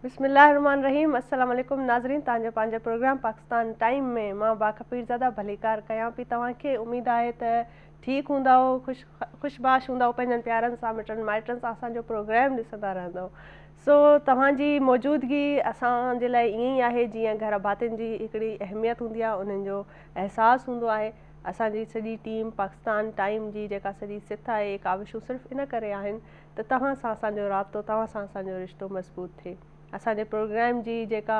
बिस्मिल्लाहिर्रहमानिर्रहीम। अस्सलाम वालेकुम नाज़रीन, तव्हांजो पंहिंजे प्रोग्राम पाकिस्तान टाइम में मां बाखपीरज़ादा भलीकार कयां पई तव्हांखे। उमेद आहे त ठीकु हूंदव, ख़ुशबाश हूंदव, पंहिंजनि प्यारनि सां मिटनि माइटनि सां असांजो प्रोग्राम ॾिसंदा रहंदव। सो तव्हांजी मौजूदगी असांजे लाइ ईअं ई आहे जीअं घर भातियुनि जी हिकिड़ी अहमियत हूंदी आहे, उन्हनि जो अहसासु हूंदो आहे। असांजी सॼी टीम पाकिस्तान टाइम जी जेका सॼी सिथ आहे, काविशूं सिर्फ़ु इन करे आहिनि त तव्हां सां असांजो राब्तो, तव्हां सां असांजो रिश्तो मज़बूत थिए। असांजे प्रोग्राम जी जेका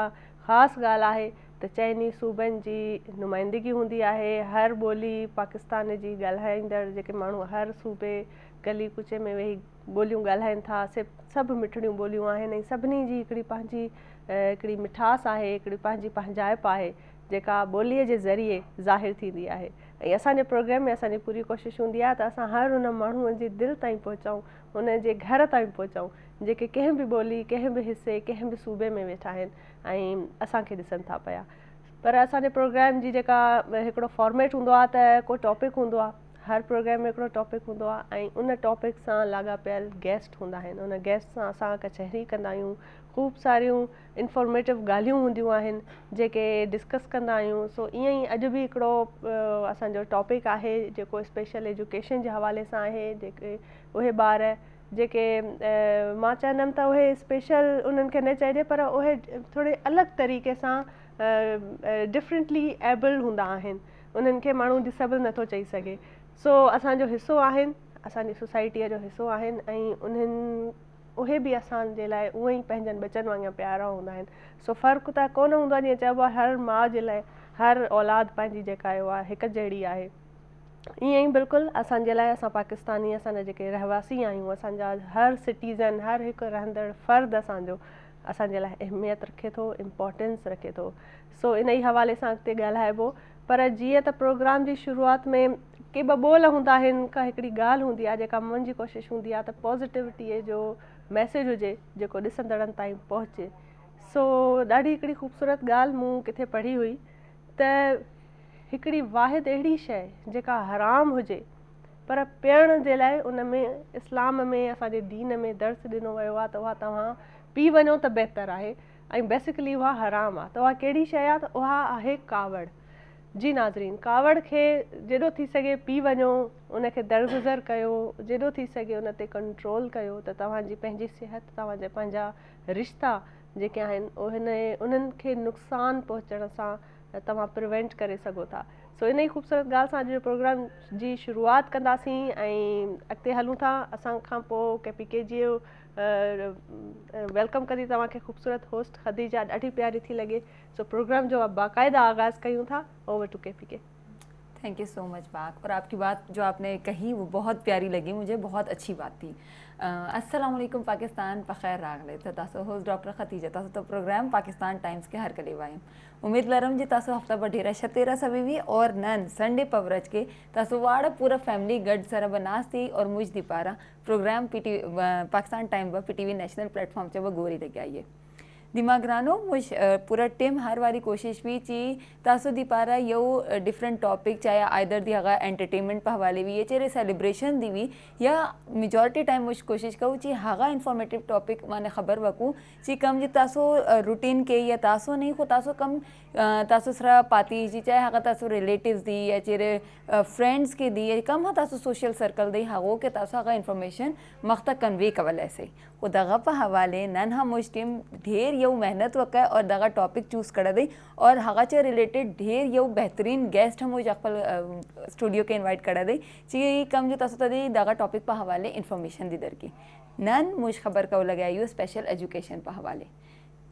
ख़ासि ॻाल्हि आहे त चइनी सूबनि जी नुमाइंदगी हूंदी आहे। हर ॿोली पाकिस्तान जी ॻाल्हाईंदड़ जेके माण्हू हर सूबे गली कुचे में वेही ॿोलियूं ॻाल्हाइनि था, सभु मिठड़ियूं ॿोलियूं आहिनि ऐं सभिनी जी हिकिड़ी पंहिंजी हिकिड़ी मिठास आहे, हिकिड़ी पंहिंजी पंहिंजाइप आहे जेका ॿोलीअ जे ज़रिए ज़ाहिर थींदी आहे। ऐं असांजे प्रोग्राम में असांजी पूरी कोशिशि हूंदी आहे त असां हर उन माण्हूअ जे दिलि ताईं पहुचूं, उन जे घर ताईं पहुचूं जेके कंहिं बि ॿोली, कंहिं बि हिसे, कंहिं बि सूबे में वेठा आहिनि ऐं असांखे ॾिसनि था पिया। पर असांजे प्रोग्राम जी जेका हिकिड़ो फॉर्मेट हूंदो आहे त को टॉपिक हूंदो आहे, हर प्रोग्राम में हिकिड़ो टॉपिक हूंदो आहे ऐं उन टॉपिक सां लाॻापियल गेस्ट हूंदा आहिनि। उन गेस्ट सां असां कचहरी कंदा आहियूं, ख़ूब सारियूं इंफॉर्मेटिव ॻाल्हियूं हूंदियूं आहिनि जेके डिस्कस कंदा आहियूं। सो ईअं ई अॼु बि हिकिड़ो असांजो टॉपिक आहे जेको स्पेशल एजुकेशन जे हवाले सां आहे। जेके उहे ॿार जेके मां चवंदमि त उहे स्पेशल उन्हनि खे न चइजे, पर उहे थोरे अलॻि तरीक़े सां डिफरेंटली एबल्ड हूंदा आहिनि, उन्हनि खे माण्हू डिसेबल नथो चई सघे। सो असांजो हिसो आहिनि, असांजी सोसाइटीअ जो हिसो आहिनि ऐं उहे बि असांजे लाइ उहे ई पंहिंजनि बचनि वांगुरु प्यारा हूंदा आहिनि। सो फ़र्क़ु त कोन हूंदो आहे, जीअं चइबो आहे हर माउ जे लाइ हर औलाद पंहिंजी जेका आहे उहा हिकु जहिड़ी आहे। ईअं ई बिल्कुलु असांजे लाइ असां पाकिस्तानी, असांजा जेके रहवासी आहियूं, असांजा हर सिटीज़न, हर हिकु रहंदड़ फ़र्द असांजो असांजे लाइ अहमियत रखे थो, इम्पोर्टेंस रखे थो। सो इन ई हवाले सां अॻिते ॻाल्हाइबो। पर जीअं त प्रोग्राम जी शुरूआति में के ॿ ॿोल हूंदा आहिनि, का हिकिड़ी ॻाल्हि हूंदी आहे जेका मुंहिंजी कोशिशि हूंदी आहे त पॉज़िटिविटीअ जो मैसेज हुजे जेको ॾिसंदड़नि ताईं पहुचे। सो ॾाढी हिकिड़ी ख़ूबसूरत ॻाल्हि मूं किथे पढ़ी हुई त हिकिड़ी वाहिद अहिड़ी शइ जेका हराम हुजे पर पीअण जे लाइ उन में इस्लाम में असांजे दीन में दर्स ॾिनो वियो आहे त उहा तव्हां पी वञो त बहितरु आहे ऐं बेसिकली उहा हराम आहे। त उहा कहिड़ी शइ आहे? त उहा आहे कावड़। जी नाज़रीन, कावड़ खे जेॾो थी सघे पी वञो, उनखे दरगुज़र कयो, जेॾो थी सघे उन ते कंट्रोल कयो त तव्हांजी पंहिंजी सिहत, तव्हांजा पंहिंजा रिश्ता जेके आहिनि उन्हनि खे नुक़सानु पहुचण सां तव्हां प्रिवेंट करे सघो था। सो इन ई ख़ूबसूरत ॻाल्हि सां अॼु जो प्रोग्राम जी शुरूआति कंदासीं ऐं अॻिते हलूं था। असां खां पोइ KPK जी वेलकम कंदी तव्हांखे ख़ूबसूरत होस्ट ख़दीजा, ॾाढी प्यारी थी लॻे। सो प्रोग्राम जो बाक़ाइदा आगाज़ कयूं था। Over to KPK। Thank you so much Pak. और आपकी बात जो आपने कही वो बहुत प्यारी लगी मुझे, बहुत अच्छी बात थी। अस्सलाम वालेकुम पाकिस्तान, बख़ैर रागले त तासो होस्ट डॉक्टर ख़तीजा, तासो तो प्रोग्राम पाकिस्तान टाइम्स के हर कले वायम। उम्मीद लरम जी तासो हफ्ता बढेरा शतेरा सभी भी और नन संडे पवरज के तासो वाड़ पूरा फैमिली गड सर बनास थी और मुझ दी पारा प्रोग्राम पाकिस्तान टाइम व PTV नेशनल प्लेटफॉर्म चे वो गोरी लगे आइए दिमागरानो मुझ पूरा टीम हर वारी कोशिश भी ची तासो दी पारा यो डिफरेंट टॉपिक चाहे आइदर दी हगा एंटरटेनमेंट पर हवाले भी ये चेरे सेलिब्रेशन दी भी या मेजॉरिटी टाइम मुझ कोशिश करूँ ची हगा इंफॉर्मेटिव टॉपिक माने खबर वकूँ ची कम जी तासो रूटीन के या तासो नहीं को तासो कम तासो सरा पाती जी चाहे हगा तासो रिलेटिव्स दी या चेरे फ्रेंड्स के दी या कम हा तासो सोशल सर्कल दी हगो के तासो हगा इन्फॉर्मेशन मख्ता कन्वे कवल ऐसे वो दगा पर हवाले नन हम मुझ टीम ढेर यो मेहनत वका और दगा टॉपिक चूज़ कर दी और हगा चे रिलेटेड ढेर यो बेहतरीन गेस्ट हम मुझ अकल स्टूडियो के इनवाइट कर दी ची कम जो तसो तदी दगा टॉपिक पर हवाले इन्फॉर्मेशन दी दर की नन मुझ खबर का लगा यू स्पेशल एजुकेशन पर हवाले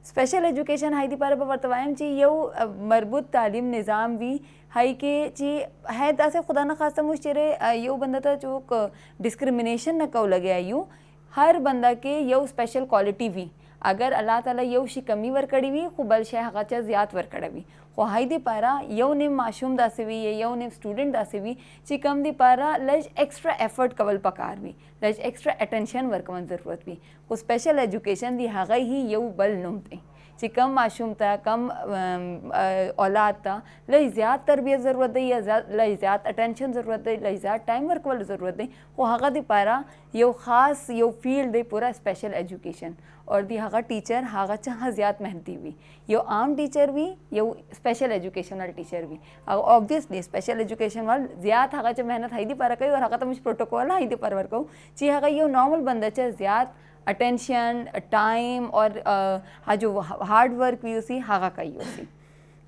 स्पेशल एजुकेशन हाई दी पर वर्तवायम ची यो मरबूत तालीम निज़ाम भी हाई के ची है तासे खुदा न खास्ता मुझ चेरे यो बंदा था जो डिस्क्रिमिनेशन न कौ लगे यू हर बंदा के यो स्पेशल क्वालिटी भी अगर अल्लाह ताला यो शी कमी वर कड़ी हुई खुबल शे हगाचा ज़्यादा वर कड़ा हुई वो हाई दी पारा यो नेम माशूम दासे हुई या यो नेम स्टूडेंट दासे हुई ची कम दी पारा लज एक्स्ट्रा एफर्ट कवल पकार हुई लज एक्स्ट्रा अटेंशन वर कवन ज़रूरत हुई वो स्पेशल एजुकेशन दी हगाई ही यो बल नुमते ची कम माशूम था कम औलाद था लई ज़्यादा तरबियत ज़रूरत है या लई ज़्यादा अटेंशन ज़रूरत है लई ज़्यादा टाइम वर्क वाली ज़रूरत है वो हक़ दी पारा यो ख़ास यो फील्ड दे पूरा स्पेशल एजुकेशन और दी हक़ टीचर हक़ चाह ज़्यादा मेहनती भी यो आम टीचर भी यो स्पेशल एजुकेशन वाले टीचर भी ऑब्वियसली स्पेशल एजुकेशन वाल ज़्यादा हक़ मेहनत हाई दी पारा कही और हक़ तो मुझे प्रोटोकॉल हाई दी पर वर्क कहूँ ची हक़ यो नॉर्मल बंदा चे ज़्यादा अटेंशन टाइम और हाँ जो हार्ड वर्क भी उसी हक़ का ही उसी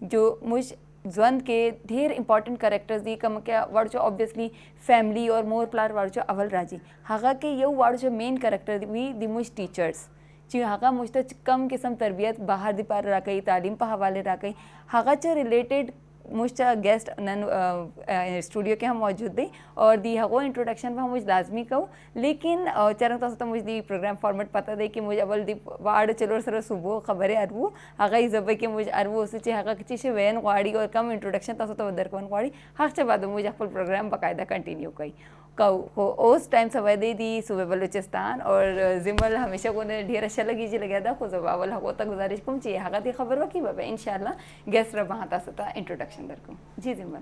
जो मुझ ज़्वंद के ढेर इंपॉर्टेंट करेक्टर्स दी कम क्या वाड़ो ऑब्वियसली फैमिली और मोर प्लार वाड़ो अवल राजी हक़ के यो वाड़ो मेन करेक्टर भी दी मुझ टीचर्स जी हक़ मुझ तो कम किस्म तरबियत बाहर दी पार रहा तालीम पर हवाले रहा हक़ च रिलेटेड मुझ गेस्ट नन स्टूडियो के हम मौजूद थे और दी हको इंट्रोडक्शन पर मुझ लाजमी कहूँ लेकिन चरण तो मुझ दी प्रोग्राम फॉर्मेट पता दे कि मुझ अवल दी वार्ड चलो सर सुबह खबरें अरबू हक़ जब कि मुझ अरबू उसे चे हक़ चीज़ वैन वाड़ी और कम इंट्रोडक्शन तो दर कौन वाड़ी हक़ चे बाद मुझ अपन प्रोग्राम बाकायदा कंटिन्यू कई कहूँ उस टाइम सवाई दे दी सुबह बलूचिस्तान और जिम्मल हमेशा को ढेर अच्छा लगी जी लगा था खुद अवल हको तक गुजारिश कम चाहिए हक़ दी खबर वकी बाबा इंशाल्लाह गेस्ट रब वहाँ सता इंट्रोडक्शन दर को जी जिम्मल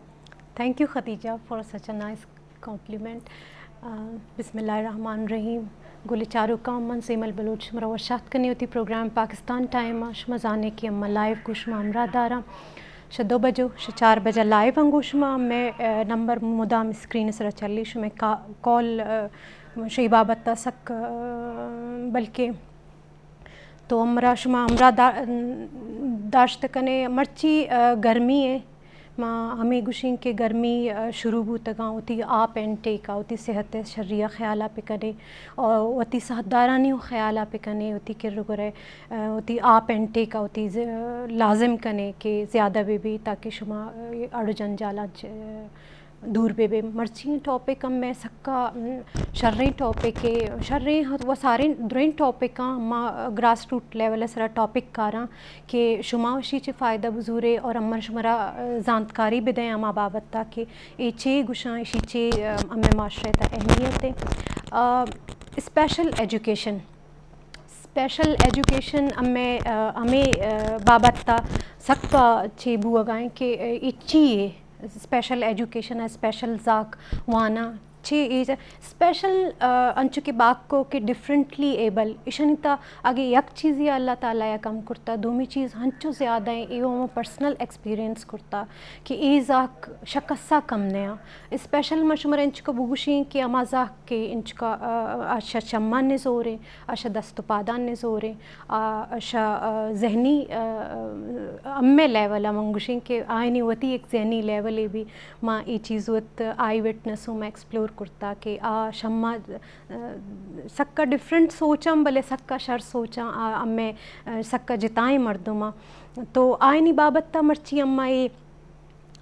thank you Khadija for such a nice compliment बिस्मिल्लाहिर्रहमानिर्रहीम गुल चारो काम मन सेमल बलूच मरा वशात करनी होती प्रोग्राम पाकिस्तान टाइम मजाने की अम्मा लाइव कुशमा अमरा दारा श 2 बजो श 4 बजे लाइव अंगुशमा मैं नंबर मुदाम स्क्रीन सर चली शु मैं कॉल शई बाबत सक बल्कि तो अमरा शुमा अमरा दाश्त कने मर्ची गर्मी है माँ हमें गुशिंग के गर्मी शुरू हो तक उती आप एंड टेक उती सेहत शर्रिया ख्याल पे करे और उती सहदारानी ख्याल पे कने उती के रुगरे उती आप एंड टेक उती लाजिम कने के ज़्यादा भी ताकि शुमा अड़ जंजाला दूर पे मर्ची टॉपिक हम मैं सक्का शर्रें टॉपिक के शर्रें वो सारे द्रें टॉपिक का अम्मा ग्रास रूट लेवल सरा टॉपिक कारा कि शुमा उसी चे फ़ायदा बुजूरे और अम्मा शुमरा जानकारी भी दें अम्मा बाबत था कि ये चे गुशा इसी चे अम्मे माशरे ता अहमियत है स्पेशल एजुकेशन हमें बाबत था सक्का चे बुआ गाएँ कि इच्छी स्पेशल एजुकेशन है स्पेशल जाक वाना छे एज स्पेशल अंचु के बाग को कि डिफरेंटली एबल इशनिता आगे यक चीज़ या अल्लाह ताला या कम करता दोमी चीज़ हंचो ज़्यादा है ये वो पर्सनल एक्सपीरियंस करता कि ए जाक शक्सा कम नया स्पेशल मशमर इंच को बुगुशी कि अमा जाक के इंच का आशा चम्मा ने जोरे आशा दस्तुपादान ने जोरे आशा जहनी अम्मे लेवल अमंगुशी के आयनी वती एक जहनी लेवल भी माँ ये चीज़ वत आई विटनेस मैं एक्सप्लोर करता कि शम्मा सक्का डिफरेंट सोचम भले सक्का शर सोचा अम्मे सक्का जिताएं मर्दुमा तो आयनी बाबत्ता मर्ची अम्मा ये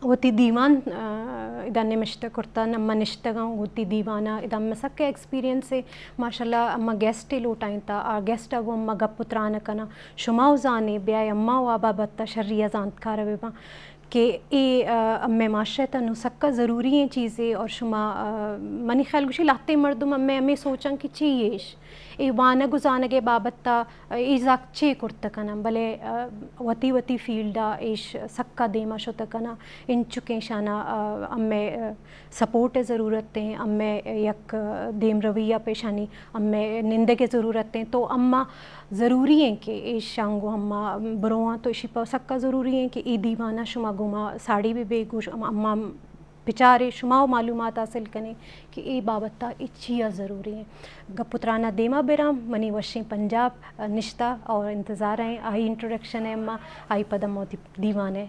होती दीवान इदाने मिश्ता करता नम्मा निश्तगा होती दीवाना इदा अम्मा सक्का एक्सपीरियंस है माशाल्लाह अम्मा गेस्ट लोटाइन ता आ गेस्ट अब अम्मा गपुत्रान कना शुमाव जाने ब्याय अम्मा वा बाबत्ता शर्रिया जानकार वेबा कि ये अम्मे माशरे तनु सक्का ज़रूरी हैं चीज़ें और शुमा मनी ख्याल गुशी लाते मर्दुम अम्मे अम्मे सोचा कि चाहिए ए वाना गुजाना के बाबत्ता इजाक चे कुर्ता कना भले वती वती फील्डा इश सक्का देमा शो तकना इन चुके शाना अम्मे सपोर्ट ज़रूरत हैं अम्मे यक देम रवैया पेशानी अम्मे निंदे के ज़रूरत हैं तो अम्मा ज़रूरी है कि इस शांगो अम्मा बरोआ तो इसी पर सक्का ज़रूरी है कि ई दीवाना शुमा गुमा साड़ी भी बेगुश अम्मा बेचारे शुमाओ मालूमात हासिल करें कि ये बाबत्ता इच्छिया ज़रूरी है गपुत्राना देमा बेराम मनी वशी पंजाब निश्ता और इंतज़ार है आई इंट्रोडक्शन है अम्मा आई पदम मोती दीवाने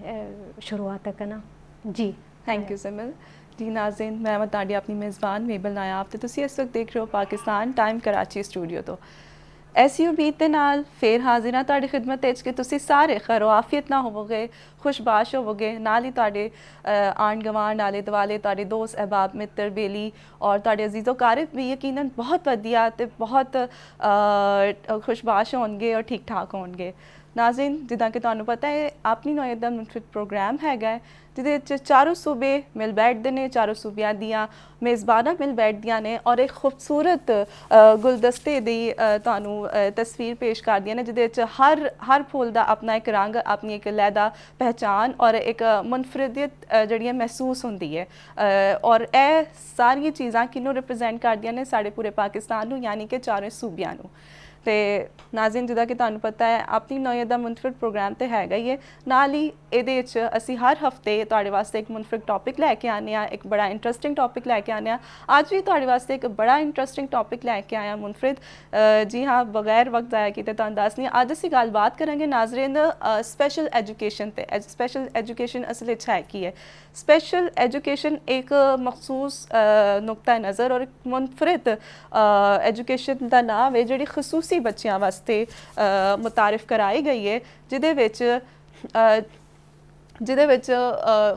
शुरुआत करना जी थैंक यू सिमल जी नाज़रीन मैं ਤੁਹਾਡੀ ਆਪਣੀ मेज़बान मेबल नायाब ਤੇ ਤੁਸੀਂ ਇਸ ਵਕਤ ਦੇਖ ਰਹੇ ਹੋ ਪਾਕਿਸਤਾਨ ਟਾਈਮ ਕਰਾਚੀ ਸਟੂਡੀਓ ਤੋਂ ऐसी उम्मीद के नाल फिर हाजिर हाँ तुहाडी खिदमत विच कि तुसी सारे खैरो आफियत ना होवोगे खुशबाश होवोगे नाल ही तुहाडे आंड गवांड आले दुआले तुहाडे दोस्त अहबाब मित्र बेली और तुहाडे अजीज़ो कारब भी यकीनन बहुत वधिया ते बहुत खुशबाश होणगे और ठीक ठाक होणगे ਨਾਜ਼ਰੀਨ, ਜਿੱਦਾਂ ਕਿ ਤੁਹਾਨੂੰ ਪਤਾ ਹੈ ਆਪਣੀ ਨੌਇਅਤ ਦਾ ਮੁਨਫਰਿਦ ਪ੍ਰੋਗਰਾਮ ਹੈਗਾ ਹੈ ਜਿਹਦੇ ਵਿੱਚ ਚਾਰੋਂ ਸੂਬੇ ਮਿਲ ਬੈਠਦੇ ਨੇ, ਚਾਰੋਂ ਸੂਬਿਆਂ ਦੀਆਂ ਮੇਜ਼ਬਾਨਾਂ ਮਿਲ ਬੈਠਦੀਆਂ ਨੇ ਔਰ ਇੱਕ ਖੂਬਸੂਰਤ ਗੁਲਦਸਤੇ ਦੀ ਤੁਹਾਨੂੰ ਤਸਵੀਰ ਪੇਸ਼ ਕਰਦੀਆਂ ਨੇ ਜਿਹਦੇ ਵਿੱਚ ਹਰ ਫੁੱਲ ਦਾ ਆਪਣਾ ਇੱਕ ਰੰਗ, ਆਪਣੀ ਇੱਕ ਲਹਿਦਾ ਪਹਿਚਾਨ ਔਰ ਇੱਕ ਮੁਨਫਰਦੀਅਤ ਜਿਹੜੀ ਹੈ ਮਹਿਸੂਸ ਹੁੰਦੀ ਹੈ ਔਰ ਇਹ ਸਾਰੀਆਂ ਚੀਜ਼ਾਂ ਕਿਹਨੂੰ ਰਿਪਰੈਜ਼ੈਂਟ ਕਰਦੀਆਂ ਨੇ? ਸਾਡੇ ਪੂਰੇ ਪਾਕਿਸਤਾਨ ਨੂੰ, ਯਾਨੀ ਕਿ ਚਾਰੇ ਸੂਬਿਆਂ ਨੂੰ। ਤੇ ਨਾਜ਼ਰੀਨ, ਜਿੱਦਾਂ ਕਿ ਤੁਹਾਨੂੰ ਪਤਾ ਹੈ ਆਪਣੀ ਨੌਇਅਤ ਦਾ ਮੁਨਫਰਿਦ ਪ੍ਰੋਗਰਾਮ ਤੇ ਹੈਗਾ ਹੀ ਹੈ, ਨਾਲ ਹੀ ਇਹਦੇ ਵਿੱਚ ਅਸੀਂ ਹਰ ਹਫਤੇ ਤੁਹਾਡੇ ਵਾਸਤੇ ਇੱਕ ਮੁਨਫਰਿਦ ਟੌਪਿਕ ਲੈ ਕੇ ਆਉਂਦੇ ਹਾਂ, ਇੱਕ ਬੜਾ ਇੰਟਰਸਟਿੰਗ ਟੌਪਿਕ ਲੈ ਕੇ ਆਉਂਦੇ ਹਾਂ। ਅੱਜ ਵੀ ਤੁਹਾਡੇ ਵਾਸਤੇ ਇੱਕ ਬੜਾ ਇੰਟਰਸਟਿੰਗ ਟੌਪਿਕ ਲੈ ਕੇ ਆਇਆ ਮੁਨਫਰਿਦ। ਜੀ ਹਾਂ, ਬਗੈਰ ਵਕਤ ਜ਼ਾਇਆ ਕੀਤੇ ਤੁਹਾਨੂੰ ਦੱਸਦੀ ਹਾਂ, ਅੱਜ ਅਸੀਂ ਗੱਲਬਾਤ ਕਰਾਂਗੇ ਨਾਜ਼ਰੀਨ ਸਪੈਸ਼ਲ ਐਜੂਕੇਸ਼ਨ ਤੇ। ਸਪੈਸ਼ਲ ਐਜੂਕੇਸ਼ਨ ਅਸਲ ਵਿੱਚ ਹੈ ਕੀ ਹੈ? ਸਪੈਸ਼ਲ ਐਜੂਕੇਸ਼ਨ ਇੱਕ ਮਖਸੂਸ ਨੁਕਤਾ ਨਜ਼ਰ ਔਰ ਇੱਕ ਮੁਨਫਰਿਦ ਐਜੂਕੇਸ਼ਨ ਦਾ ਨਾਮ ਹੈ ਜਿਹੜੀ ਖਸੂਸੀ ਬੱਚਿਆਂ ਵਾਸਤੇ ਮੁਤਾਰਿਫ ਕਰਾਈ ਗਈ ਹੈ, ਜਿਹਦੇ ਵਿੱਚ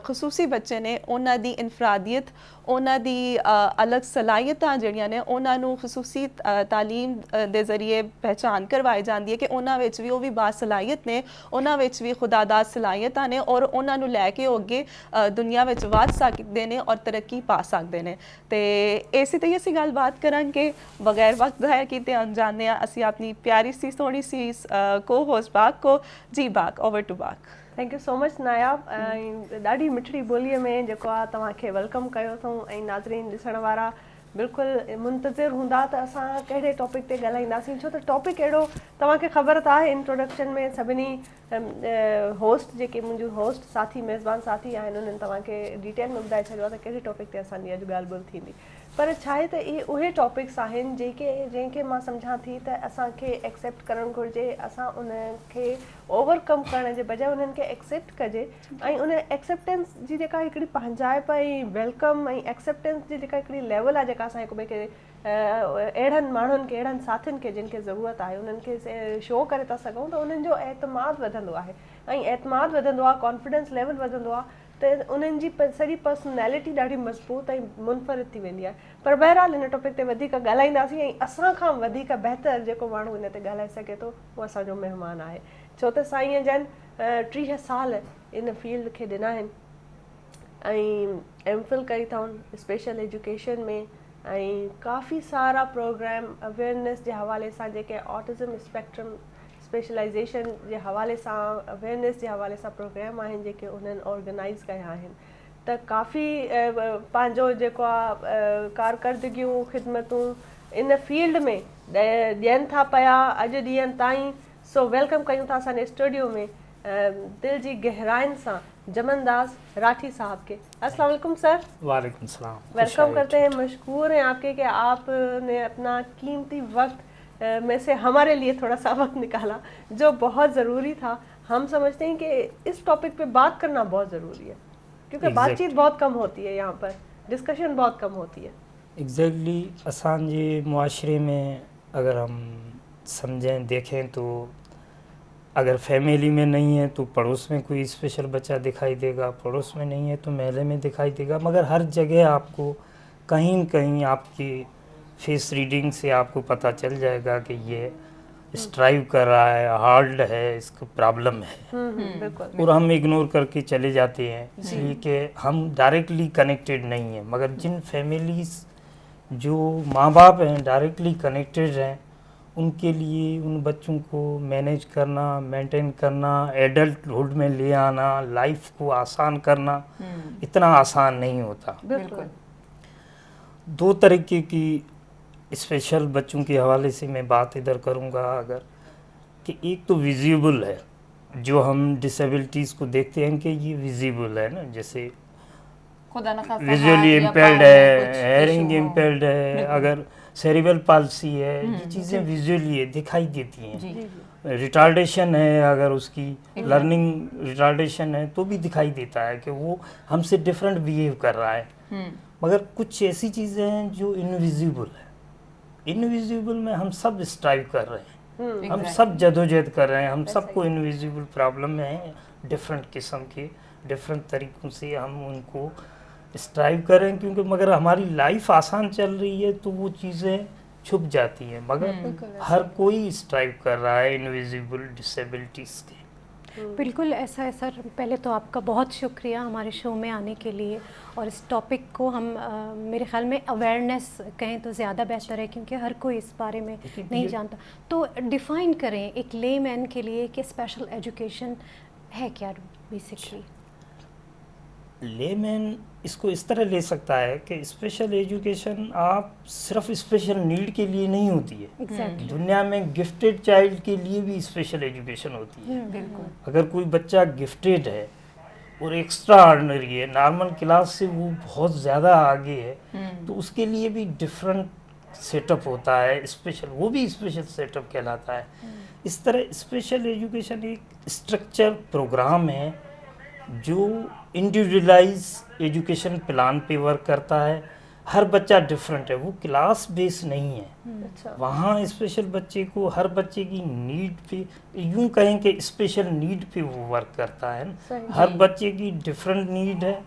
ਖਸੂਸੀ ਬੱਚੇ ਨੇ ਉਹਨਾਂ ਦੀ ਇਨਫਰਾਦੀਅਤ, ਉਹਨਾਂ ਦੀ ਅਲੱਗ ਸਲਾਹੀਅਤਾਂ ਜਿਹੜੀਆਂ ਨੇ ਉਹਨਾਂ ਨੂੰ ਖਸੂਸੀ ਤਾਲੀਮ ਦੇ ਜ਼ਰੀਏ ਪਹਿਚਾਨ ਕਰਵਾਈ ਜਾਂਦੀ ਹੈ ਕਿ ਉਹਨਾਂ ਵਿੱਚ ਵੀ ਉਹ ਵੀ ਬਾਸਲਾਹੀਅਤ ਨੇ, ਉਹਨਾਂ ਵਿੱਚ ਵੀ ਖੁਦਾਦਾਦ ਸਲਾਹੀਅਤਾਂ ਨੇ ਔਰ ਉਹਨਾਂ ਨੂੰ ਲੈ ਕੇ ਉਹ ਅੱਗੇ ਦੁਨੀਆ ਵਿੱਚ ਵੱਧ ਸਕਦੇ ਨੇ ਔਰ ਤਰੱਕੀ ਪਾ ਸਕਦੇ ਨੇ। ਤੇ ਇਸੇ ਤੇ ਅਸੀਂ ਗੱਲਬਾਤ ਕਰਾਂਗੇ ਬਗੈਰ ਵਕਤ ਜ਼ਾਇਆ ਕੀਤੇ। ਜਾਣਦੇ ਹਾਂ ਅਸੀਂ ਆਪਣੀ प्यारी सी सोहनी सी को होस्ट बाग को। जी Bagh, over to Bagh. Thank you so much Nayab. ॾाढी मिठड़ी ॿोलीअ में जेको आहे तव्हांखे वेलकम कयो अथऊं ऐं नाज़रीन ॾिसण वारा बिल्कुलु मुंतज़िर हूंदा त असां कहिड़े टॉपिक ते ॻाल्हाईंदासीं, छो त टॉपिक अहिड़ो तव्हांखे ख़बर त आहे। इंट्रोडक्शन में सभिनी होस्ट जेके मुंहिंजूं होस्ट साथी मेज़बान साथी आहिनि उन्हनि तव्हांखे डिटेल में ॿुधाए छॾियो आहे त कहिड़े टॉपिक ते असांजी अॼु ॻाल्हि ॿोल थींदी। पर छा आहे त इहे उहे टॉपिक्स आहिनि जंहिंखे मां सम्झां थी त असांखे एक्सेप्ट करणु घुरिजे। असां उनखे ओवरकम करण जे बजाए उन्हनि खे एक्सेप्ट कजे ऐं उन एक्सेप्टेंस जी जेका हिकिड़ी पंहिंजाइप ऐं वेलकम ऐं एक्सेप्टेंस जी जेका हिकिड़ी लेवल आहे जेका असां हिक ॿिए खे अहिड़नि माण्हुनि खे, अहिड़नि साथियुनि खे जिन खे ज़रूरत आहे उन्हनि खे शो करे था सघूं त उन्हनि जो एतमाद वधंदो आहे ऐं एतमाद वधंदो आहे, कॉन्फिडेंस लेवल वधंदो आहे त उन्हनि जी सॼी पर्सनैलिटी ॾाढी मज़बूत ऐं मुनफ़रिद थी वेंदी आहे। पर बहरहाल हिन टॉपिक ते वधीक ॻाल्हाईंदासीं ऐं असां खां वधीक बहितर जेको माण्हू हिन ते ॻाल्हाए सघे थो उहो असांजो महिमान आहे, छो त साईं जन 30 साल इन फील्ड खे ॾिना आहिनि ऐं एमफिल कई अथऊं स्पेशल एजुकेशन में ऐं काफ़ी सारा प्रोग्राम अवेयरनेस जे हवाले सां जेके ऑटिज़म स्पेक्ट्रम स्पेशलाइजेशन जे हवाले सां, अवेयरनेस जे हवाले सां प्रोग्राम आहिनि जेके उन्हनि ऑर्गेनाइज़ कया आहिनि। त काफ़ी पंहिंजो जेको आहे कारकर्दगियूं ख़िदमतूं इन फील्ड में ॾियनि था पिया अॼु ॾींहंनि ताईं। सो वेलकम कयूं था असांजे स्टूडियो में दिल जी गहराइनि सां जमनदास राठी साहब के। अस्सलाम वालेकुम सर। वालेकुम सलाम। वेलकम करते हैं, मशकूर हैं आपके कि आपने अपना कीमती वक्त में से हमारे लिए थोड़ा सा वक्त निकाला जो बहुत ज़रूरी था। हम समझते हैं कि इस टॉपिक पे बात करना बहुत ज़रूरी है क्योंकि बातचीत बहुत कम होती है, यहाँ पर डिस्कशन बहुत कम होती है। एग्जैक्टली असांजे मुआशरे में अगर हम समझें देखें तो अगर फैमिली में नहीं है तो पड़ोस में कोई स्पेशल बच्चा दिखाई देगा, पड़ोस में नहीं है तो महल्ले में दिखाई देगा, मगर हर जगह आपको कहीं न कहीं आपकी फेस रीडिंग से आपको पता चल जाएगा कि ये स्ट्राइव कर रहा है, हार्ड है, इसको प्रॉब्लम है। बिल्कुल। और हम इग्नोर करके चले जाते हैं इसलिए कि हम डायरेक्टली कनेक्टेड नहीं हैं। मगर जिन फैमिलीज़ जो माँ बाप हैं डायरेक्टली कनेक्टेड हैं उनके लिए उन बच्चों को मैनेज करना, मेंटेन करना, एडल्टहुड में ले आना, लाइफ को आसान करना इतना आसान नहीं होता। बिल्कुल। दो तरीके की स्पेशल बच्चों के हवाले से मैं बात इधर करूँगा अगर कि एक तो विजिबल है, जो हम डिसेबिलिटीज़ को देखते हैं कि ये विजिबल है ना, जैसे खुदा न खास्ता विजुअली हाथ या इम्पेयर्ड पाँव में है, कुछ हेयरिंग issue हो। इम्पेयर्ड है, अगर सेरिब्रल पाल्सी है, ये चीज़ें विजुअली है दिखाई देती हैं। जी। रिटार्डेशन है, अगर उसकी लर्निंग रिटार्डेशन है तो भी दिखाई देता है कि वो हमसे डिफरेंट बिहेव कर रहा है। मगर कुछ ऐसी चीज़ें हैं जो इनविजिबल है। इनविजिबल में हम सब स्ट्राइव कर रहे हैं, हम सब जदोजहद कर रहे हैं, हम सबको इनविजिबल प्रॉब्लम में हैं, डिफरेंट किस्म के डिफरेंट तरीक़ों से हम उनको स्ट्राइव कर रहे हैं क्योंकि मगर हमारी लाइफ आसान चल रही है तो वो चीज़ें छुप जाती हैं, मगर हर कोई स्ट्राइव कर रहा है इनविजिबल डिसेबिलिटीज़ के। बिल्कुल ऐसा है सर। पहले तो आपका बहुत शुक्रिया हमारे शो में आने के लिए, और इस टॉपिक को हम मेरे ख्याल में अवेयरनेस कहें तो ज़्यादा बेहतर है, क्योंकि हर कोई इस बारे में नहीं जानता। तो डिफ़ाइन करें एक लेमैन के लिए कि स्पेशल एजुकेशन है क्या बेसिकली। लेमैन इसको इस तरह ले सकता है कि स्पेशल एजुकेशन आप सिर्फ स्पेशल नीड के लिए नहीं होती है। एग्जैक्टली। दुनिया में गिफ्टेड चाइल्ड के लिए भी स्पेशल एजुकेशन होती है। बिल्कुल। अगर कोई बच्चा गिफ्टेड है और एक्स्ट्रा ऑर्डिनरी है, नॉर्मल क्लास से वो बहुत ज़्यादा आगे है, तो उसके लिए भी डिफरेंट सेटअप होता है, स्पेशल, वो भी स्पेशल सेटअप कहलाता है। इस तरह स्पेशल एजुकेशन एक स्ट्रक्चर प्रोग्राम है जो इंडिविजुअलाइज एजुकेशन प्लान पे वर्क करता है। हर बच्चा डिफरेंट है, वो क्लास बेस नहीं है। अच्छा। वहाँ स्पेशल बच्चे को हर बच्चे की नीड पे, यूं कहें कि स्पेशल नीड पे वो वर्क करता है। सही। हर बच्चे की डिफरेंट नीड है,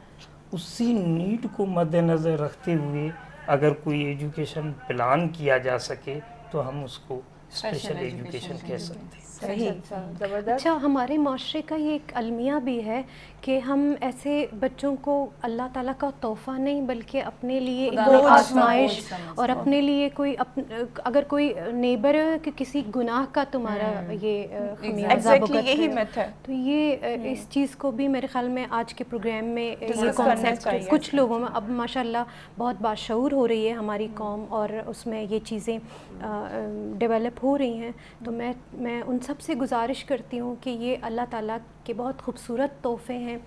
उसी नीड को मद्देनज़र रखते हुए अगर कोई एजुकेशन प्लान किया जा सके तो हम उसको स्पेशल एजुकेशन कह सकते हैं। सही। अच्छा, जबरदस्त। अच्छा, हमारे माशरे का ये एक अलमिया भी है कि हम ऐसे बच्चों को अल्लाह ताला का तोहफ़ा नहीं बल्कि अपने लिए खुदा एक ने खास आजमाइश, बोझ समझते और हैं। अपने लिए कोई अगर कोई नेबर कि किसी गुनाह का तुम्हारा ये खमियाजा एग्जैक्टली भुगत यही रहे हो, मिथ है। तो ये इस चीज़ को भी मेरे ख्याल में आज के प्रोग्राम में ये Discuss करना कॉन्सेप्ट चाहिए। कुछ लोगों में अब माशाल्लाह बहुत बाशऊर हो रही है हमारी कौम, और उसमें ये चीज़ें डेवलप हो रही हैं। तो मैं उन सब से गुजारिश करती हूँ कि ये अल्लाह ताला के बहुत खूबसूरत तोहफ़े हैं।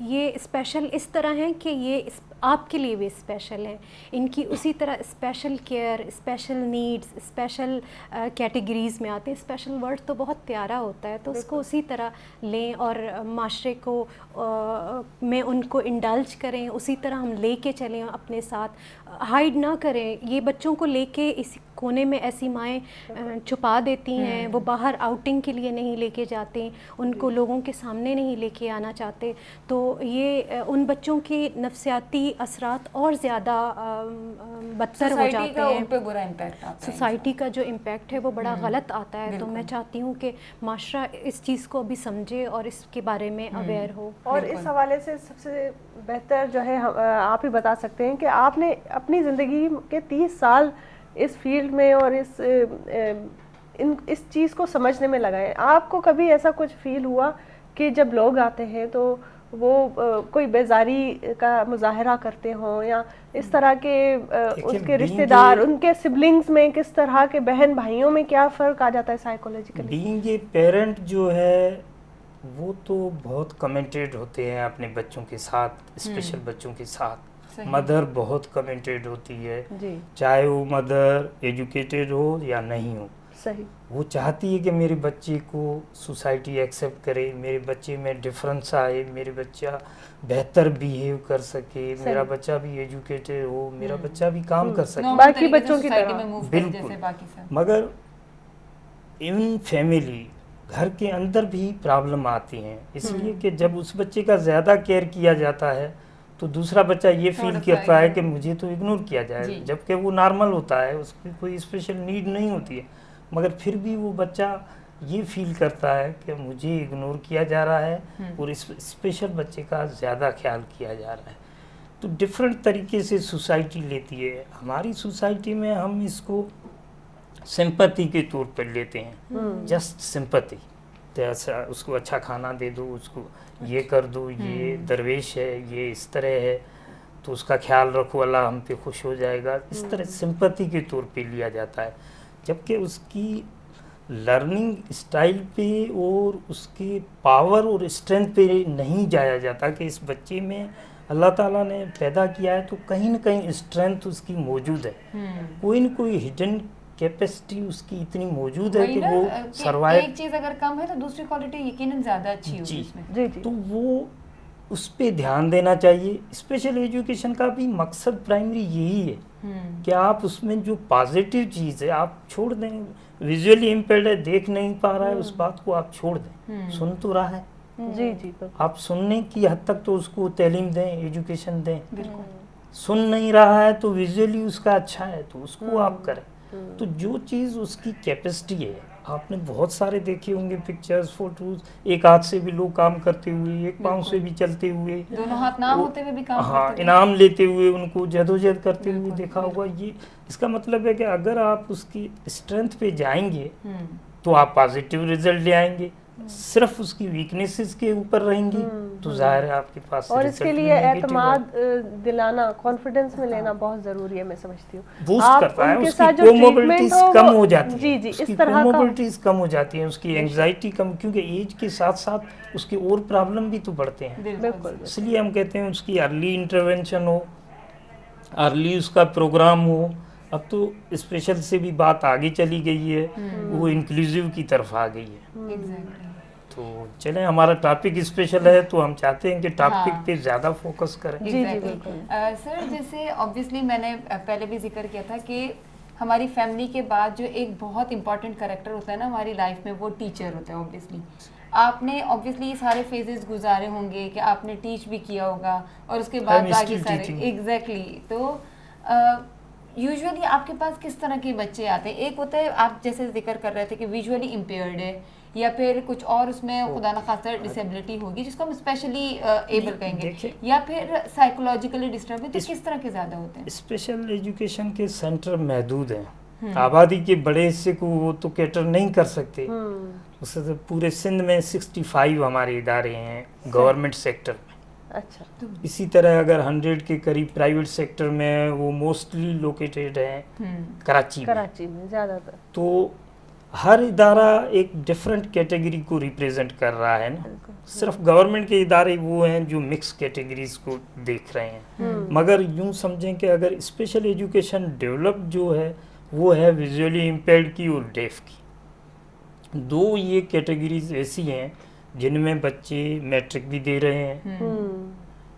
ये स्पेशल इस तरह हैं कि ये आपके लिए भी स्पेशल हैं। इनकी उसी तरह special care, special needs, special categories में आते हैं। स्पेशल वर्ड तो बहुत प्यारा होता है, तो उसको उसी तरह लें और माशरे को में उनको इंडल्ज करें, उसी तरह हम लेके चलें अपने साथ, हाइड ना करें। ये बच्चों को लेके इस कोने में ऐसी माएँ छुपा देती हैं, वो बाहर आउटिंग के लिए नहीं लेके जाते, उनको लोगों के सामने नहीं लेके आना चाहते। तो ये उन बच्चों के नफसियाती असरात और ज़्यादा बदतर हो सोसाइटी जाते का उन हैं। पे बुरा इम्पैक्ट आता है। सोसाइटी का जो इम्पैक्ट है वो बड़ा गलत आता है। तो मैं चाहती हूँ कि माशरा इस चीज़ को अभी समझे और इसके बारे में अवेयर हो। और इस हवाले से सबसे बेहतर जो है आप ही बता सकते हैं कि आपने अपनी ज़िंदगी के 30 साल इस फील्ड में और इस चीज़ को समझने में लगाए। आपको कभी ऐसा कुछ फील हुआ कि जब लोग आते हैं तो वो कोई बेजारी का मुजाहरा करते हों, या इस तरह के उसके रिश्तेदार, उनके सिबलिंग्स में किस तरह के, बहन भाइयों में क्या फ़र्क आ जाता है साइकोलॉजिकली? बीइंग ए पेरेंट जो है वो तो बहुत कमेंटेड होते हैं अपने बच्चों के साथ, स्पेशल बच्चों के साथ। मदर बहुत कमेंटेड होती है जी। चाहे वो मदर एजुकेटेड हो या नहीं हो। सही। वो चाहती है कि मेरे बच्चे को सोसाइटी एक्सेप्ट करे, मेरे बच्चे में डिफरेंस आए, मेरे बच्चा बेहतर बिहेव कर सके, मेरा बच्चा भी एजुकेटेड हो, मेरा बच्चा भी काम कर सके बाकी बच्चों की तरह। बिल्कुल। मगर इन फैमिली घर के अंदर भी प्रॉब्लम आती हैं, इसलिए कि जब उस बच्चे का ज़्यादा केयर किया जाता है तो दूसरा बच्चा ये फील करता है कि मुझे तो इग्नोर किया जाए, जबकि वो नॉर्मल होता है, उसकी कोई स्पेशल नीड नहीं होती है, मगर फिर भी वो बच्चा ये फील करता है कि मुझे इग्नोर किया जा रहा है और इस स्पेशल बच्चे का ज़्यादा ख्याल किया जा रहा है। तो डिफरेंट तरीके से सोसाइटी लेती है। हमारी सोसाइटी में हम इसको सिंपैथी के तौर पर लेते हैं, जस्ट सिंपैथी। तो ऐसा उसको अच्छा खाना दे दो, उसको ये कर दो, ये दरवेश है, ये इस तरह है, तो उसका ख्याल रखो, अल्लाह हम पे खुश हो जाएगा। इस तरह सिंपैथी के तौर पे लिया जाता है, जबकि उसकी लर्निंग स्टाइल पे और उसके पावर और स्ट्रेंथ पे नहीं जाया जाता कि इस बच्चे में अल्लाह ताला ने पैदा किया है तो कहीं ना कहीं स्ट्रेंथ उसकी मौजूद है, कोई ना कोई हिडन कैपेसिटी उसकी इतनी मौजूद है कि वो सर्वाइव। एक चीज अगर कम है तो दूसरी क्वालिटी यकीनन ज्यादा अच्छी होगी इसमें। जी। तो वो उस पे ध्यान देना चाहिए। स्पेशल एजुकेशन का भी मकसद प्राइमरी यही है कि आप उसमें जो पॉजिटिव चीज़ है आप छोड़ दें। विजुअली इम्पेयर्ड है, देख नहीं पा रहा है, उस बात को आप छोड़ दें। सुन तो रहा है, जी। आप सुनने की हद तक तो उसको तालीम दें, एजुकेशन दें, सुन नहीं रहा है तो विजुअली उसका अच्छा है तो उसको आप करें। तो जो चीज़ उसकी कैपेसिटी है, आपने बहुत सारे देखे होंगे पिक्चर्स, फोटोज, एक हाथ से भी लोग काम करते हुए, एक पाँव से भी चलते हुए, दोनों हाथ ना होते हुए भी काम हाँ करते हैं। इनाम लेते हुए, उनको जदोजहद करते हुए देखा होगा। ये इसका मतलब है कि अगर आप उसकी स्ट्रेंथ पे जाएंगे तो आप पॉजिटिव रिजल्ट ले आएंगे। सिर्फ उसकी वीकनेसेस के ऊपर रहेंगी तो जाहिर है आपके पास और result इसके भी लिए negative एतमाद दिलाना, कॉन्फिडेंस में लेना बहुत जरूरी है, मैं समझती हूँ। बूस्ट आप करता है, उनके उसकी साथ जो ट्रीटमेंट कोमोबिलिटीज हो कम वो- हो जाती है, जी जी, उसकी इस तरह का कोमोबिलिटीज कम हो जाती हैं, उसकी एंजाइटी कम, क्योंकि एज के साथ साथ उसके और प्रॉब्लम भी तो बढ़ते हैं। बिल्कुल इसलिए हम कहते हैं उसकी अर्ली इंटरवेंशन हो, अर्ली उसका प्रोग्राम हो। अब तो स्पेशल से भी बात आगे चली गई है, वो इंक्लूसिव की तरफ आ गई है। Exactly. तो चलें, हमारा टॉपिक स्पेशल है तो हम चाहते हैं कि टॉपिक हाँ। पे ज़्यादा फोकस करें। जी, Exactly. बिल्कुल। सर जैसे ऑब्वियसली मैंने पहले भी जिक्र किया था कि हमारी फैमिली के बाद जो एक बहुत इंपॉर्टेंट कैरेक्टर होता है ना हमारी लाइफ में, वो टीचर होता है। ऑब्वियसली आपने ऑब्वियसली सारे फेजेस गुजारे होंगे कि आपने टीच भी किया होगा और उसके बाद I'm बाकी still सारे teaching. एग्जैक्टली तो यूजुअली आपके पास किस तरह के बच्चे आते हैं? एक होता है आप जैसे जिक्र कर रहे थे कि विजुअली इम्पेयर्ड है या फिर कुछ और उसमें खुदा न खास्ता डिसेबिलिटी होगी जिसको हम स्पेशली एबल कहेंगे, देखिए- या फिर साइकोलॉजिकली डिस्टर्ब है, तो किस तरह के ज़्यादा होते हैं? स्पेशल एजुकेशन के सेंटर महदूद हैं, आबादी के बड़े हिस्से को वो तो कैटर नहीं कर सकते। उससे तो पूरे सिंध में 65 हमारे इदारे हैं गवर्नमेंट सेक्टर में। अच्छा, इसी तरह अगर 100 के करीब प्राइवेट सेक्टर में, वो मोस्टली लोकेटेड हैं कराची में। कराची में ज्यादातर। तो हर इदारा एक डिफरेंट कैटेगरी को रिप्रेजेंट कर रहा है ना। सिर्फ गवर्नमेंट के इदारे वो हैं जो मिक्स कैटेगरीज को देख रहे हैं, मगर यूं समझें कि अगर स्पेशल एजुकेशन डेवलप जो है वो है विजुअली इम्पेयर्ड की और डेफ की। दो ये कैटेगरीज ऐसी हैं जिनमें बच्चे मैट्रिक भी दे रहे हैं,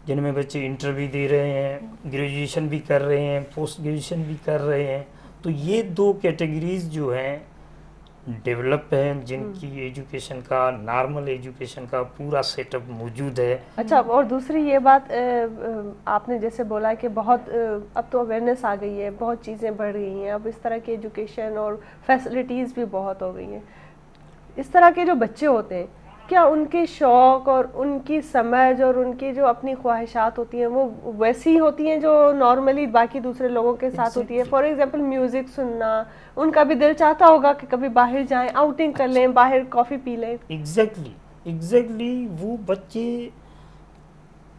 जिनमें बच्चे इंटर भी दे रहे हैं, ग्रेजुएशन भी कर रहे हैं, पोस्ट ग्रेजुएशन भी कर रहे हैं। तो ये दो कैटेगरीज जो हैं डेवलप हैं, जिनकी एजुकेशन का, नॉर्मल एजुकेशन का पूरा सेटअप मौजूद है। अच्छा, और दूसरी ये बात आपने जैसे बोला कि बहुत अब तो अवेयरनेस आ गई है, बहुत चीज़ें बढ़ गई हैं, अब इस तरह की एजुकेशन और फैसिलिटीज़ भी बहुत हो गई हैं। इस तरह के जो बच्चे होते हैं, क्या उनके शौक़ और उनकी समझ और उनकी जो अपनी ख्वाहिशात होती हैं वो वैसी होती हैं जो नॉर्मली बाकी दूसरे लोगों के साथ होती है? फॉर एग्जांपल म्यूज़िक सुनना, उनका भी दिल चाहता होगा कि कभी बाहर जाएं, आउटिंग कर लें, बाहर कॉफ़ी पी लें। एग्जैक्टली वो बच्चे,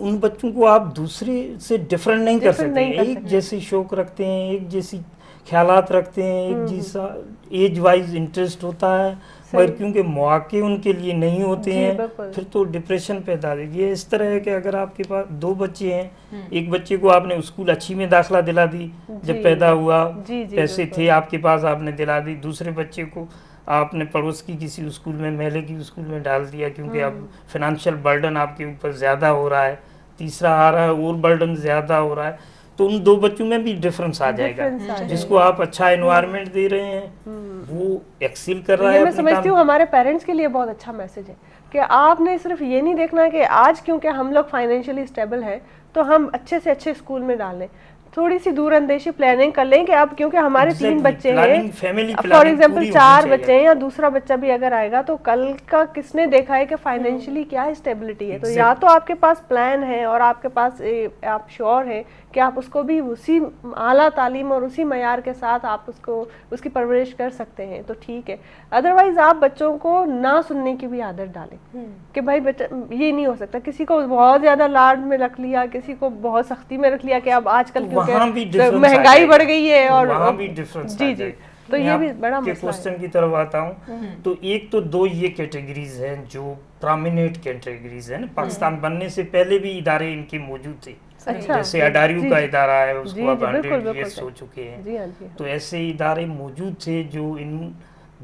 उन बच्चों को आप दूसरे से डिफरेंट नहीं कर सकते। एक जैसे शौक रखते हैं, एक जैसी ख्यालात रखते हैं, एक जैसा एज वाइज इंटरेस्ट होता है, मगर क्योंकि मौके उनके लिए नहीं होते हैं फिर तो डिप्रेशन पैदा होगी। ये इस तरह है कि अगर आपके पास दो बच्चे हैं, एक बच्चे को आपने स्कूल अच्छी में दाखिला दिला दी जब पैदा हुआ, पैसे थे आपके पास, आपने दिला दी। दूसरे बच्चे को आपने पड़ोस की किसी स्कूल में, महल्ले की स्कूल में डाल दिया क्योंकि अब फिनेंशियल बर्डन आपके ऊपर ज़्यादा हो रहा है। तीसरा आ रहा है और बर्डन ज़्यादा हो रहा है, तो उन दो बच्चों में भी डिफरेंस आ जाएगा। जिसको आप अच्छा एनवायरनमेंट दे रहे हैं वो एक्सेल कर रहा है। मैं समझती हूँ हमारे पेरेंट्स के लिए बहुत अच्छा मैसेज है कि आपने सिर्फ ये नहीं देखना कि आज क्योंकि हम लोग फाइनेंशियली स्टेबल हैं तो हम अच्छे से अच्छे स्कूल में डालें, थोड़ी सी दूर अंदेशी प्लानिंग कर लें कि अब क्योंकि हमारे 3 बच्चे हैं, फॉर एग्जांपल 4 बच्चे हैं या दूसरा बच्चा भी अगर आएगा तो कल का किसने देखा है कि फाइनेंशियली क्या स्टेबिलिटी है। तो या तो आपके पास प्लान है और आपके पास आप श्योर हैं कि आप उसको भी उसी आला तालीम और उसी मयार के साथ आप उसकी परवरिश कर सकते हैं तो ठीक है। अदरवाइज आप बच्चों को ना सुनने की भी आदत डालें कि भाई बच्चा ये नहीं हो सकता, किसी को बहुत ज्यादा लाड में रख लिया, किसी को बहुत सख्ती में रख लिया कि अब आजकल क्योंकि महंगाई बढ़ गई है और वहाँ भी डिफरेंस जी जी, तो ये भी बड़ा मसला है। क्वेश्चन की तरफ आता हूँ तो एक तो दो ये कैटेगरीज हैं जो प्रोमिनेंट कैटेगरीज है ना। पाकिस्तान बनने से पहले भी इदारे इनके मौजूद थे। अच्छा, जैसे अडारियो का इदारा है, उसको अब 100 ईयर्स हो चुके हैं। जी हाँ, जी हाँ। तो ऐसे इदारे मौजूद थे जो इन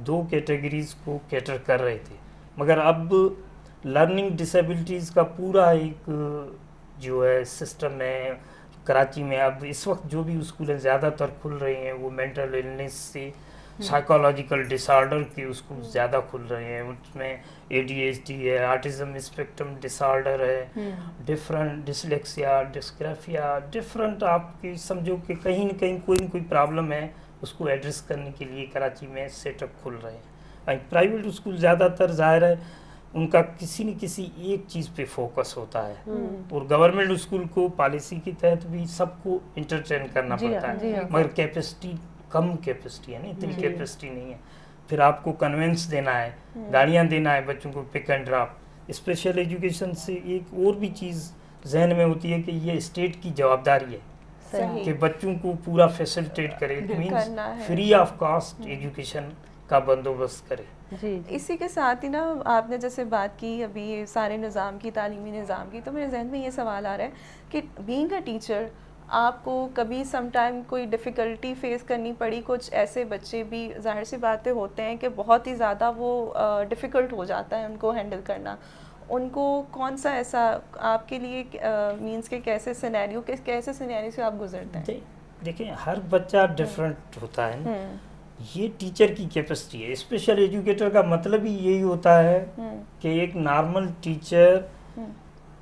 दो कैटेगरीज को कैटर कर रहे थे। मगर अब लर्निंग डिसेबिलिटीज़ का पूरा एक जो है सिस्टम है कराची में। अब इस वक्त जो भी स्कूलें ज़्यादातर खुल रही हैं वो मेंटल इलनेस से साइकोलॉजिकल डिसऑर्डर के स्कूल ज़्यादा खुल रहे हैं, उसमें ADHD है, ऑटिज्म स्पेक्ट्रम डिसऑर्डर है, डिफरेंट डिसलेक्सिया, डिस्ग्राफिया, डिफरेंट आपकी समझो कि कहीं न कोई प्रॉब्लम है, उसको एड्रेस करने के लिए कराची में सेटअप खुल रहे हैं। प्राइवेट स्कूल ज़्यादातर ज़ाहिर है उनका किसी न किसी एक चीज़ पे फोकस होता है, और गवर्नमेंट स्कूल को पॉलिसी के तहत भी सबको इंटरटेन करना पड़ता है, मगर कैपेसिटी कम कैपेसिटी है, नहीं इतनी कैपेसिटी नहीं है। फिर आपको कन्वेंस देना है, गाड़ियाँ देना है बच्चों को, pick and drop. Special education से एक और भी चीज़ जहन में होती है कि ये स्टेट की जवाबदारी है कि बच्चों को पूरा फैसिलिटेट करे, means free of cost education का बंदोबस्त करे। इसी के साथ ही ना आपने जैसे बात की अभी ये सारे निज़ाम की, तालीमी निज़ाम की, तो मेरे जहन में ये सवाल आ रहा है कि बीइंग अ टीचर आपको कभी समटाइम कोई डिफ़िकल्टी फेस करनी पड़ी? कुछ ऐसे बच्चे भी ज़ाहिर सी बातें होते हैं कि बहुत ही ज़्यादा वो डिफ़िकल्ट हो जाता है उनको हैंडल करना, उनको कौन सा ऐसा आपके लिए मींस के कैसे सिनेरियो से आप गुजरते हैं? देखिए हर बच्चा डिफरेंट होता है ना, ये टीचर की कैपेसिटी है। स्पेशल एजुकेटर का मतलब ही यही होता है कि एक नॉर्मल टीचर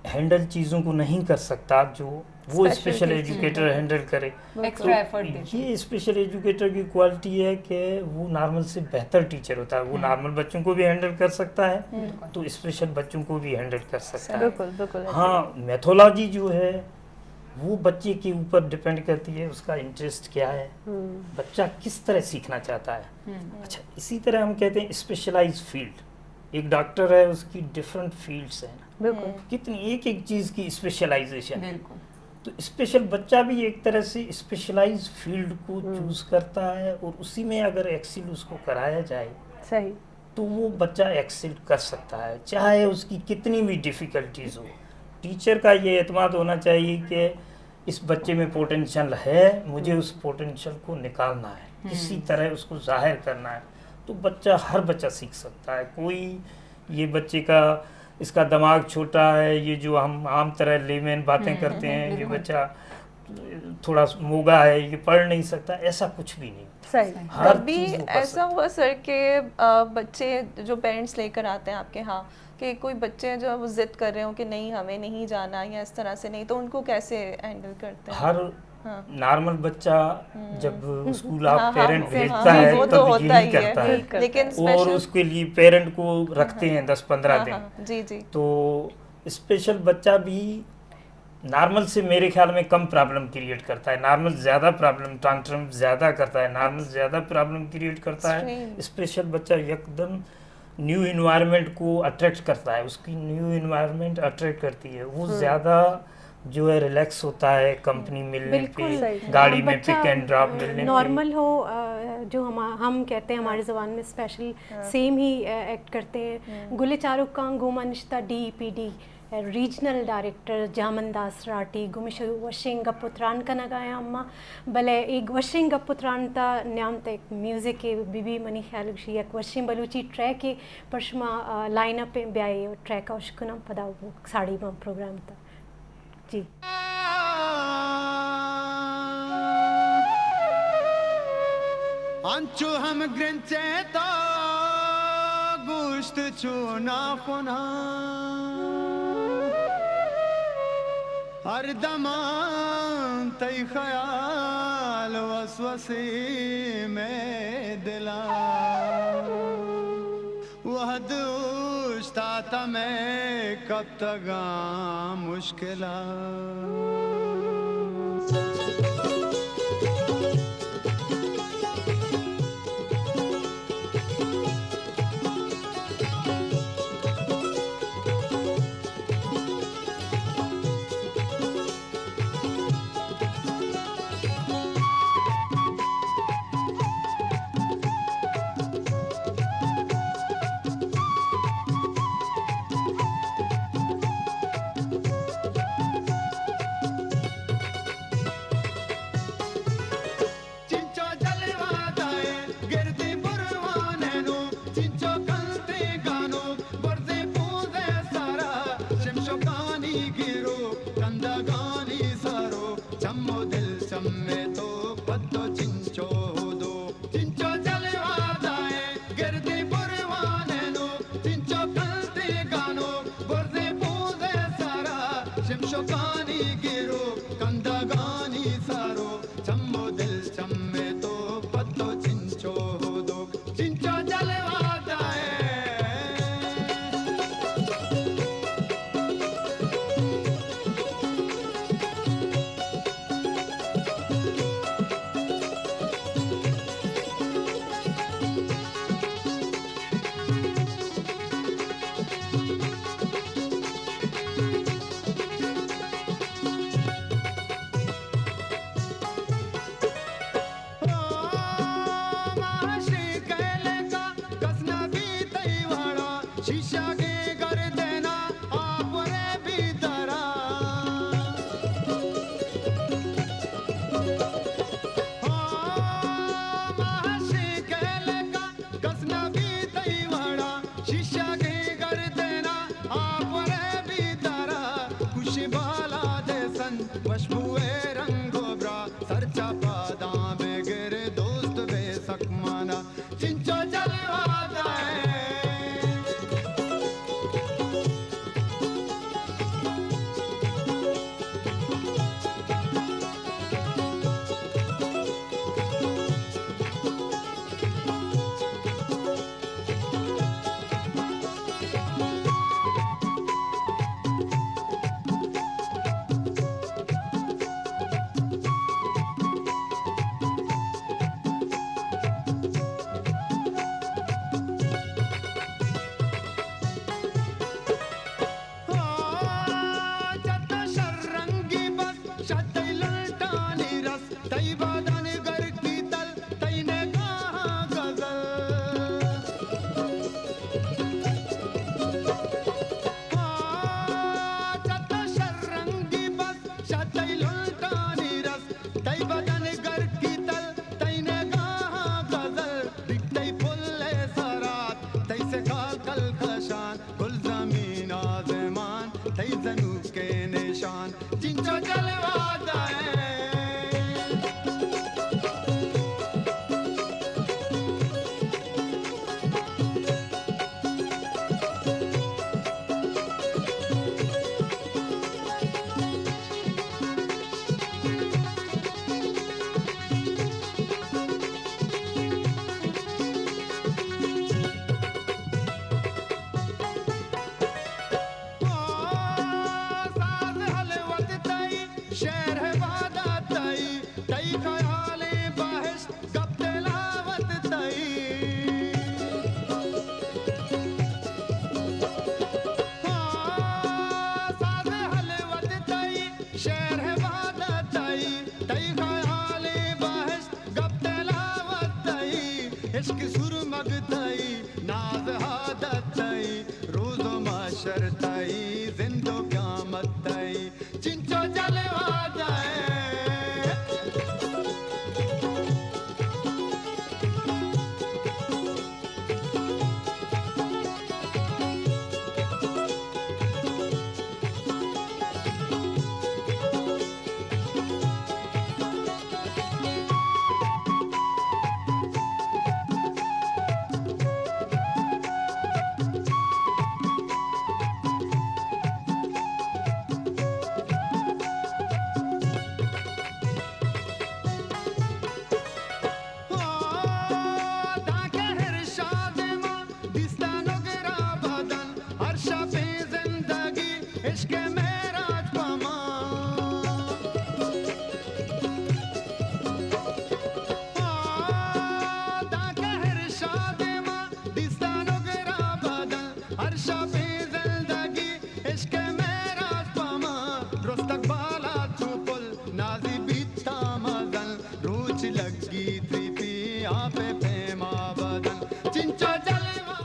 हैंडल चीज़ों को नहीं कर सकता जो वो स्पेशल एजुकेटर हैंडल करे। एक्स्ट्रा एफर्ट तो ये स्पेशल एजुकेटर की क्वालिटी है कि वो नॉर्मल से बेहतर टीचर होता है, वो नॉर्मल बच्चों को भी हैंडल कर सकता है तो स्पेशल बच्चों को भी हैंडल कर सकता है। बिल्कुल हाँ, मेथोलॉजी जो है वो बच्चे के ऊपर डिपेंड करती है, उसका इंटरेस्ट क्या है, बच्चा किस तरह सीखना चाहता है। अच्छा, इसी तरह हम कहते हैं स्पेशलाइज फील्ड। एक डॉक्टर है, उसकी डिफरेंट फील्ड्स हैं, बिल्कुल कितनी एक चीज़ की स्पेशलाइजेशन। बिल्कुल। तो स्पेशल बच्चा भी एक तरह से स्पेशलाइज फील्ड को चूज करता है, और उसी में अगर एक्सेल उसको कराया जाए सही तो वो बच्चा एक्सेल कर सकता है, चाहे उसकी कितनी भी डिफ़िकल्टीज हो। टीचर का ये एतमाद होना चाहिए कि इस बच्चे में पोटेंशियल है, मुझे उस पोटेंशियल को निकालना है, किसी तरह उसको जाहिर करना है। तो हर बच्चा सीख सकता है। कोई ये बच्चे का इसका दिमाग छोटा है, ये जो हम आम तरह लेमैन बातें करते हैं, ये बच्चा थोड़ा मोगा है, ये पढ़ नहीं सकता, ऐसा कुछ भी नहीं। सही। हर कभी चीज़ वो कर ऐसा हुआ सर कि बच्चे जो पेरेंट्स लेकर आते हैं आपके यहाँ, कि कोई बच्चे जो वो जिद कर रहे हो कि नहीं हमें नहीं जाना या इस तरह से नहीं, तो उनको कैसे हैंडल करते हैं? हर नॉर्मल बच्चा जब स्कूल आप हाँ, पेरेंट भेजता है वो तब तो होता यही ही करता है, है, लेकिन और स्पेशल उसके लिए पेरेंट को रखते हैं 10-15 दिन। जी जी। तो स्पेशल बच्चा भी नॉर्मल से मेरे ख्याल में कम प्रॉब्लम क्रिएट करता है। नॉर्मल ज़्यादा प्रॉब्लम टैंट्रम ज़्यादा करता है, नॉर्मल ज़्यादा प्रॉब्लम क्रिएट करता है। स्पेशल बच्चा एकदम न्यू इन्वायरमेंट को अट्रैक्ट करता है, उसकी न्यू इन्वायरमेंट अट्रैक्ट करती है, वो ज़्यादा जो है रिलैक्स होता है कंपनी मिलने पे, गाड़ी में पिक एंड ड्रॉप मिलने पे। नॉर्मल हो, जो हम कहते हैं हमारी ज़बान में स्पेशल सेम ही एक्ट करते हैं। गुले चारुक का गुमा निश्ता DEPD regional director Jamnadas Rathi गुमिश वशिंग पुत्रान का नगाया अम्मा भले एक वशिंग पुत्रान ता न्याम तक म्यूज़िक के बीबी मनी ख्याल शी एक वशिंग बलूची ट्रैक के परशमा लाइन अप ब्याए ट्रैक का उश्कुना पदा वो साड़ी में प्रोग्राम था जी। अंचु हम ग्रंचे तो गुश्त चुना पुना हर दमान तई ख्याल वसवसे में दिला वह दुश्ता तमें कब तक मुश्किला। नाज हादत तई रोज़ो माशर तई जिंदो क़यामत तई चिंचो जलवा जाए लगी प्रीति आप प्रेमा बदन चिंचो जलवा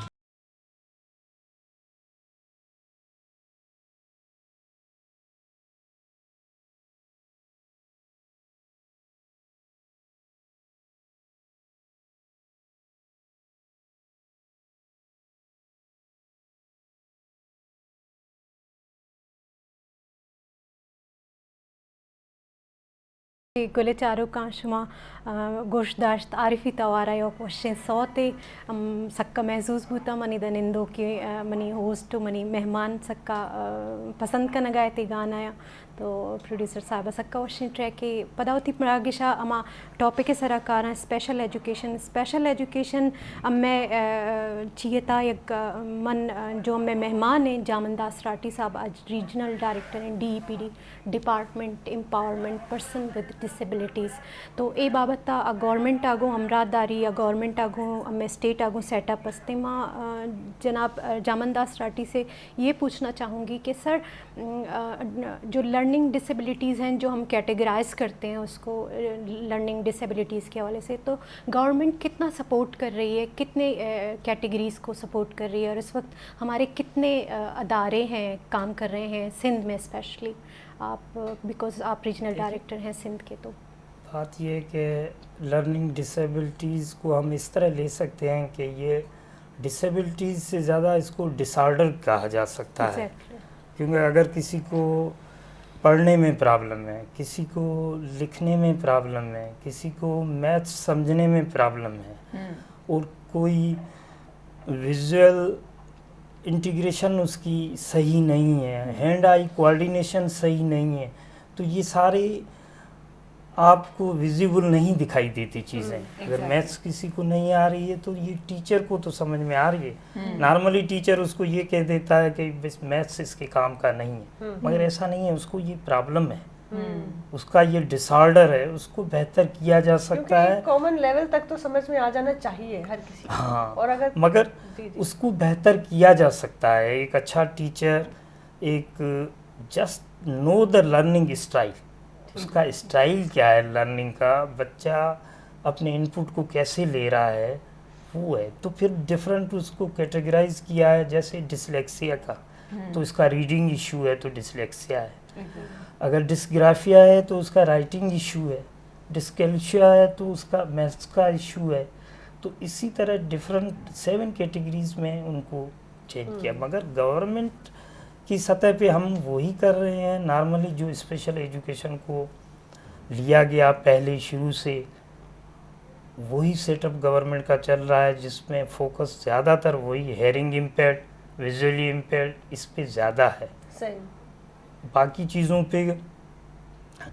गुले चारो काशमा गोशदाश्त आरिफी तवारा यो पोशे सौते सक्का महसूस बूता मनी दनिंदो के मनी होस्ट मनी मेहमान सक्का पसंद का नगाए ते गाना या तो प्रोड्यूसर साहब सक्का वशिन ट्रैक के पदावती प्रागिशा अमा टॉपिक सराकारा स्पेशल एजुकेशन अब मैं चियता एक मन जो मैं मेहमान हैं जामनदास राठी साहब आज रीजनल डायरेक्टर हैं DEPD department empowerment person with disabilities तो ए बाबत गवर्नमेंट आगो हमरादारी या गवर्नमेंट आगो मैं स्टेट आगो सेटअप हस्ते माँ जनाब जामनदास राठी से ये पूछना चाहूँगी कि सर जो लर्निंग डिसेबिलिटीज़ हैं जो हम कैटेगराइज करते हैं उसको लर्निंग डिसेबिलिटीज़ के हवाले से तो गवर्नमेंट कितना सपोर्ट कर रही है, कितने कैटेगरीज़ को सपोर्ट कर रही है और इस वक्त हमारे कितने अदारे हैं काम कर रहे हैं सिंध में स्पेशली आप बिकॉज आप रीजनल डायरेक्टर हैं सिंध के। तो बात ये है कि लर्निंग डिसेबिलिटीज़ को हम इस तरह ले सकते हैं कि ये डिसेबिलिटीज़ से ज़्यादा इसको डिसऑर्डर कहा जा सकता है क्योंकि अगर किसी को पढ़ने में प्रॉब्लम है, किसी को लिखने में प्रॉब्लम है, किसी को मैथ्स समझने में प्रॉब्लम है और कोई विजुअल इंटीग्रेशन उसकी सही नहीं है, हैंड आई कोऑर्डिनेशन सही नहीं है, तो ये सारे आपको विजिबल नहीं दिखाई देती चीज़ें। अगर मैथ्स किसी को नहीं आ रही है तो ये टीचर को तो समझ में आ रही है। नॉर्मली टीचर उसको ये कह देता है कि बस मैथ्स इसके काम का नहीं है, मगर ऐसा नहीं है, उसको ये प्रॉब्लम है, उसका ये डिसऑर्डर है, उसको बेहतर किया जा सकता है। कॉमन लेवल तक तो समझ में आ जाना चाहिए हर किसी को। हाँ, और अगर मगर उसको बेहतर किया जा सकता है। एक अच्छा टीचर एक just know the learning style, उसका स्टाइल क्या है लर्निंग का, बच्चा अपने इनपुट को कैसे ले रहा है वो है। तो फिर डिफरेंट उसको कैटेगराइज किया है, जैसे डिसलेक्सिया का तो इसका रीडिंग इशू है तो डिसलेक्सिया है, अगर डिस्ग्राफिया है तो उसका राइटिंग इशू है, डिस्कैल्शिया है तो उसका मैथ्स का इशू है। तो इसी तरह डिफरेंट 7 कैटेगरीज में उनको चेंज किया। मगर गवर्नमेंट की सतह पे हम वही कर रहे हैं नॉर्मली जो स्पेशल एजुकेशन को लिया गया पहले शुरू से, वही सेटअप गवर्नमेंट का चल रहा है जिसमें फोकस ज़्यादातर वही हेयरिंग इम्पेयर्ड, विजुअली इम्पेयर्ड, इस पे ज़्यादा है। सही। बाकी चीज़ों पे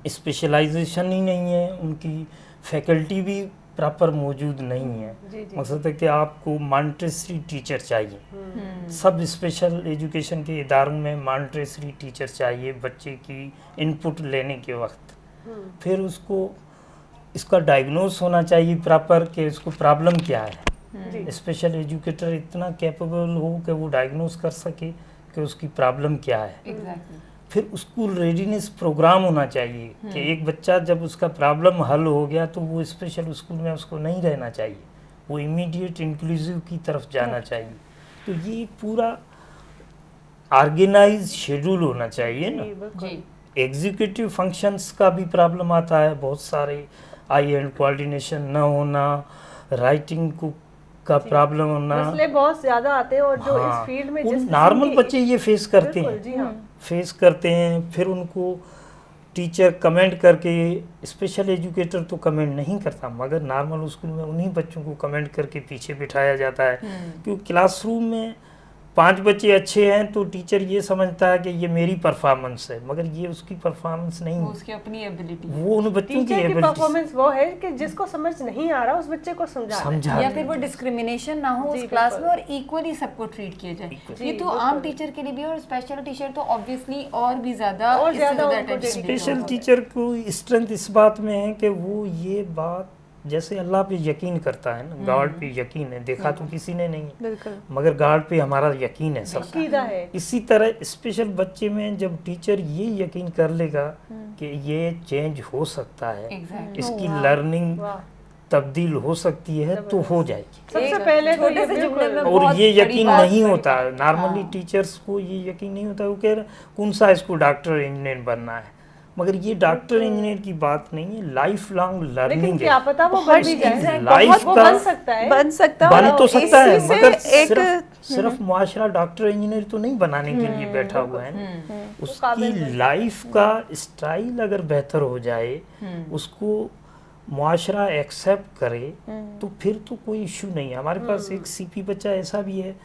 स्पेशलाइजेशन ही नहीं है, उनकी फैकल्टी भी प्रॉपर मौजूद नहीं है। मकसद है कि आपको मॉन्टेसरी टीचर चाहिए, सब स्पेशल एजुकेशन के इदारों में मॉन्टेसरी टीचर चाहिए बच्चे की इनपुट लेने के वक्त। फिर उसको इसका डायग्नोस होना चाहिए प्रॉपर कि उसको प्रॉब्लम क्या है। स्पेशल एजुकेटर इतना कैपेबल हो कि वो डायग्नोस कर सके कि उसकी प्रॉब्लम क्या है। फिर स्कूल रेडीनेस प्रोग्राम होना चाहिए कि एक बच्चा जब उसका प्रॉब्लम हल हो गया तो वो स्पेशल स्कूल में उसको नहीं रहना चाहिए, वो इमीडिएट इंक्लूसिव की तरफ जाना चाहिए। तो ये पूरा ऑर्गेनाइज शेड्यूल होना चाहिए ना। जी एग्जीक्यूटिव फंक्शंस का भी प्रॉब्लम आता है, बहुत सारे आई एंड कोऑर्डिनेशन न होना, राइटिंग को का प्रॉब्लम होना। मसले बहुत ज्यादा आते हैं और जो हाँ, इस फील्ड में उन जिस किस्म नॉर्मल की- बच्चे ये फेस करते बिल्कुल, हैं, जी हाँ। फेस करते हैं। फिर उनको टीचर कमेंट करके, स्पेशल एजुकेटर तो कमेंट नहीं करता, मगर नॉर्मल स्कूल में उन्हीं बच्चों को कमेंट करके पीछे बिठाया जाता है। क्योंकि क्लासरूम में 5 बच्चे अच्छे हैं तो टीचर ये समझता है कि ये मेरी परफॉर्मेंस है, मगर ये उसकी परफॉर्मेंस नहीं वो है, उसकी अपनी एबिलिटी वो उन बच्चों की टीचर की एबिलिटी परफॉर्मेंस वो है कि जिसको समझ नहीं आ रहा उस बच्चे को समझाना है। समझा या फिर वो डिस्क्रिमिनेशन ना हो जी, उस क्लास में बिल्कुल। और इक्वली सबको ट्रीट किया जाए। जी, ये तो बिल्कुल। आम टीचर के लिए भी और स्पेशल टीचर तो ऑब्वियसली और भी ज्यादा और इससे ज्यादा ज्यादा उनको attention देना स्पेशल होगा। टीचर को स्ट्रेंथ इस बात में है कि वो ये बात, जैसे अल्लाह पे यकीन करता है ना, गॉड पे यकीन है, देखा तो किसी ने नहीं है, बिल्कुल मगर गॉड पे हमारा यकीन है सबका। अकीदा है। इसी तरह स्पेशल बच्चे में जब टीचर ये यकीन कर लेगा कि ये चेंज हो सकता है, Exactly. इसकी लर्निंग वाह। तब्दील हो सकती है, तो हो जाएगी। सबसे एक पहले तो छोटे ये से जुमले में बिल्कुल और बहुत ये बड़ी यकीन बात, नहीं बड़ी होता, बात। नॉर्मली हाँ। टीचर्स को ये यकीन नहीं होता, वो कह रहे कौन सा इसको डॉक्टर इंजीनियर बनना है, मगर ये डॉक्टर इंजीनियर की बात नहीं है, लाइफ लॉन्ग लेकिन लर्निंग क्या है। पता वो बन भी जाए। लाइफ वो का बन सकता है। बन सकता बन और तो सकता है, इसी से मगर एक सिर्फ मुआशरा डॉक्टर इंजीनियर तो नहीं बनाने के लिए बैठा हुआ है ना। उसकी लाइफ का स्टाइल अगर बेहतर हो जाए, उसको मुआशरा एक्सेप्ट करे, तो फिर तो कोई इशू नहीं है। हमारे पास एक सीपी बच्चा ऐसा भी है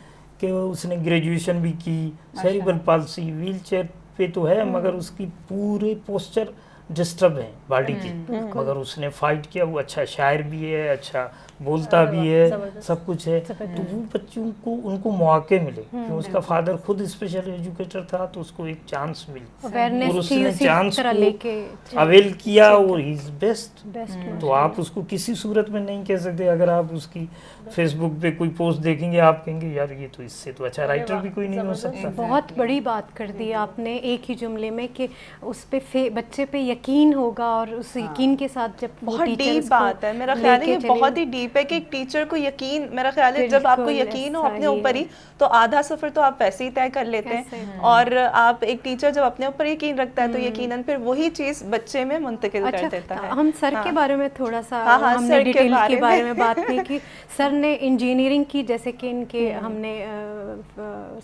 कि उसने ग्रेजुएशन भी की, सेरिब्रल पाल्सी, व्हील चेयर पे तो है, मगर उसकी पूरे पोस्चर डिस्टर्ब है बॉडी की, मगर उसने फाइट किया। वो अच्छा शायर भी है, अच्छा बोलता भी है, सब कुछ है। तो वो बच्चों को उनको मौके मिले, कि उसका फादर खुद स्पेशल एजुकेटर था तो उसको एक चांस मिली और अवेयरनेस थी उसने उसी चांस तरह को लेके अवेल किया और ही इज बेस्ट। बेस्ट तो आप उसको किसी सूरत में नहीं कह सकते। अगर आप उसकी फेसबुक पे कोई पोस्ट देखेंगे, आप कहेंगे यार ये तो इससे तो अच्छा राइटर भी कोई नहीं हो सकता। बहुत बड़ी बात कर दी आपने एक ही जुमले में कि उस पे बच्चे पे यकीन होगा और उस यकीन के साथ जब वो बहुत teachers डीप को बात है। मेरा ख्याल है लेके ये चले- बहुत ही डीप है कि एक टीचर को यकीन, मेरा ख्याल है जब आपको बिल्कुल, यकीन हो ऐसा अपने ही ऊपर है। ही, तो आधा सफर तो आप वैसे ही तय कर लेते कैसे? हैं। और आप एक टीचर जब अपने ऊपर यकीन रखता है तो यकीनन फिर वही चीज बच्चे में मुंतकिल कर देता है। हम सर हाँ। के बारे में थोड़ा सा हाँ, हाँ, हमने सर के डिटेल बारे के बारे में। में बात की कि सर ने इंजीनियरिंग की, जैसे कि इनके हमने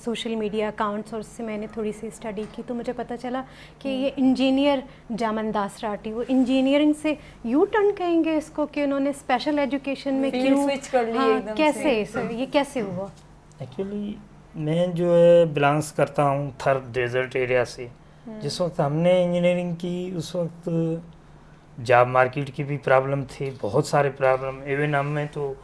सोशल मीडिया अकाउंट्स और उससे मैंने थोड़ी सी स्टडी की, तो मुझे पता चला कि ये इंजीनियर जामन दास राठी, वो इंजीनियरिंग से यू टर्न कहेंगे इसको कि उन्होंने स्पेशल एजुकेशन में Field क्यों switch कर ली हाँ, एकदम से। कैसे सर ये कैसे हुआ? एक्चुअली मैं जो है बिलोंग्स करता हूँ थर डेजर्ट एरिया से। जिस वक्त हमने इंजीनियरिंग की उस वक्त जॉब मार्केट की भी प्रॉब्लम थी, बहुत सारे प्रॉब्लम। इवन हमें तो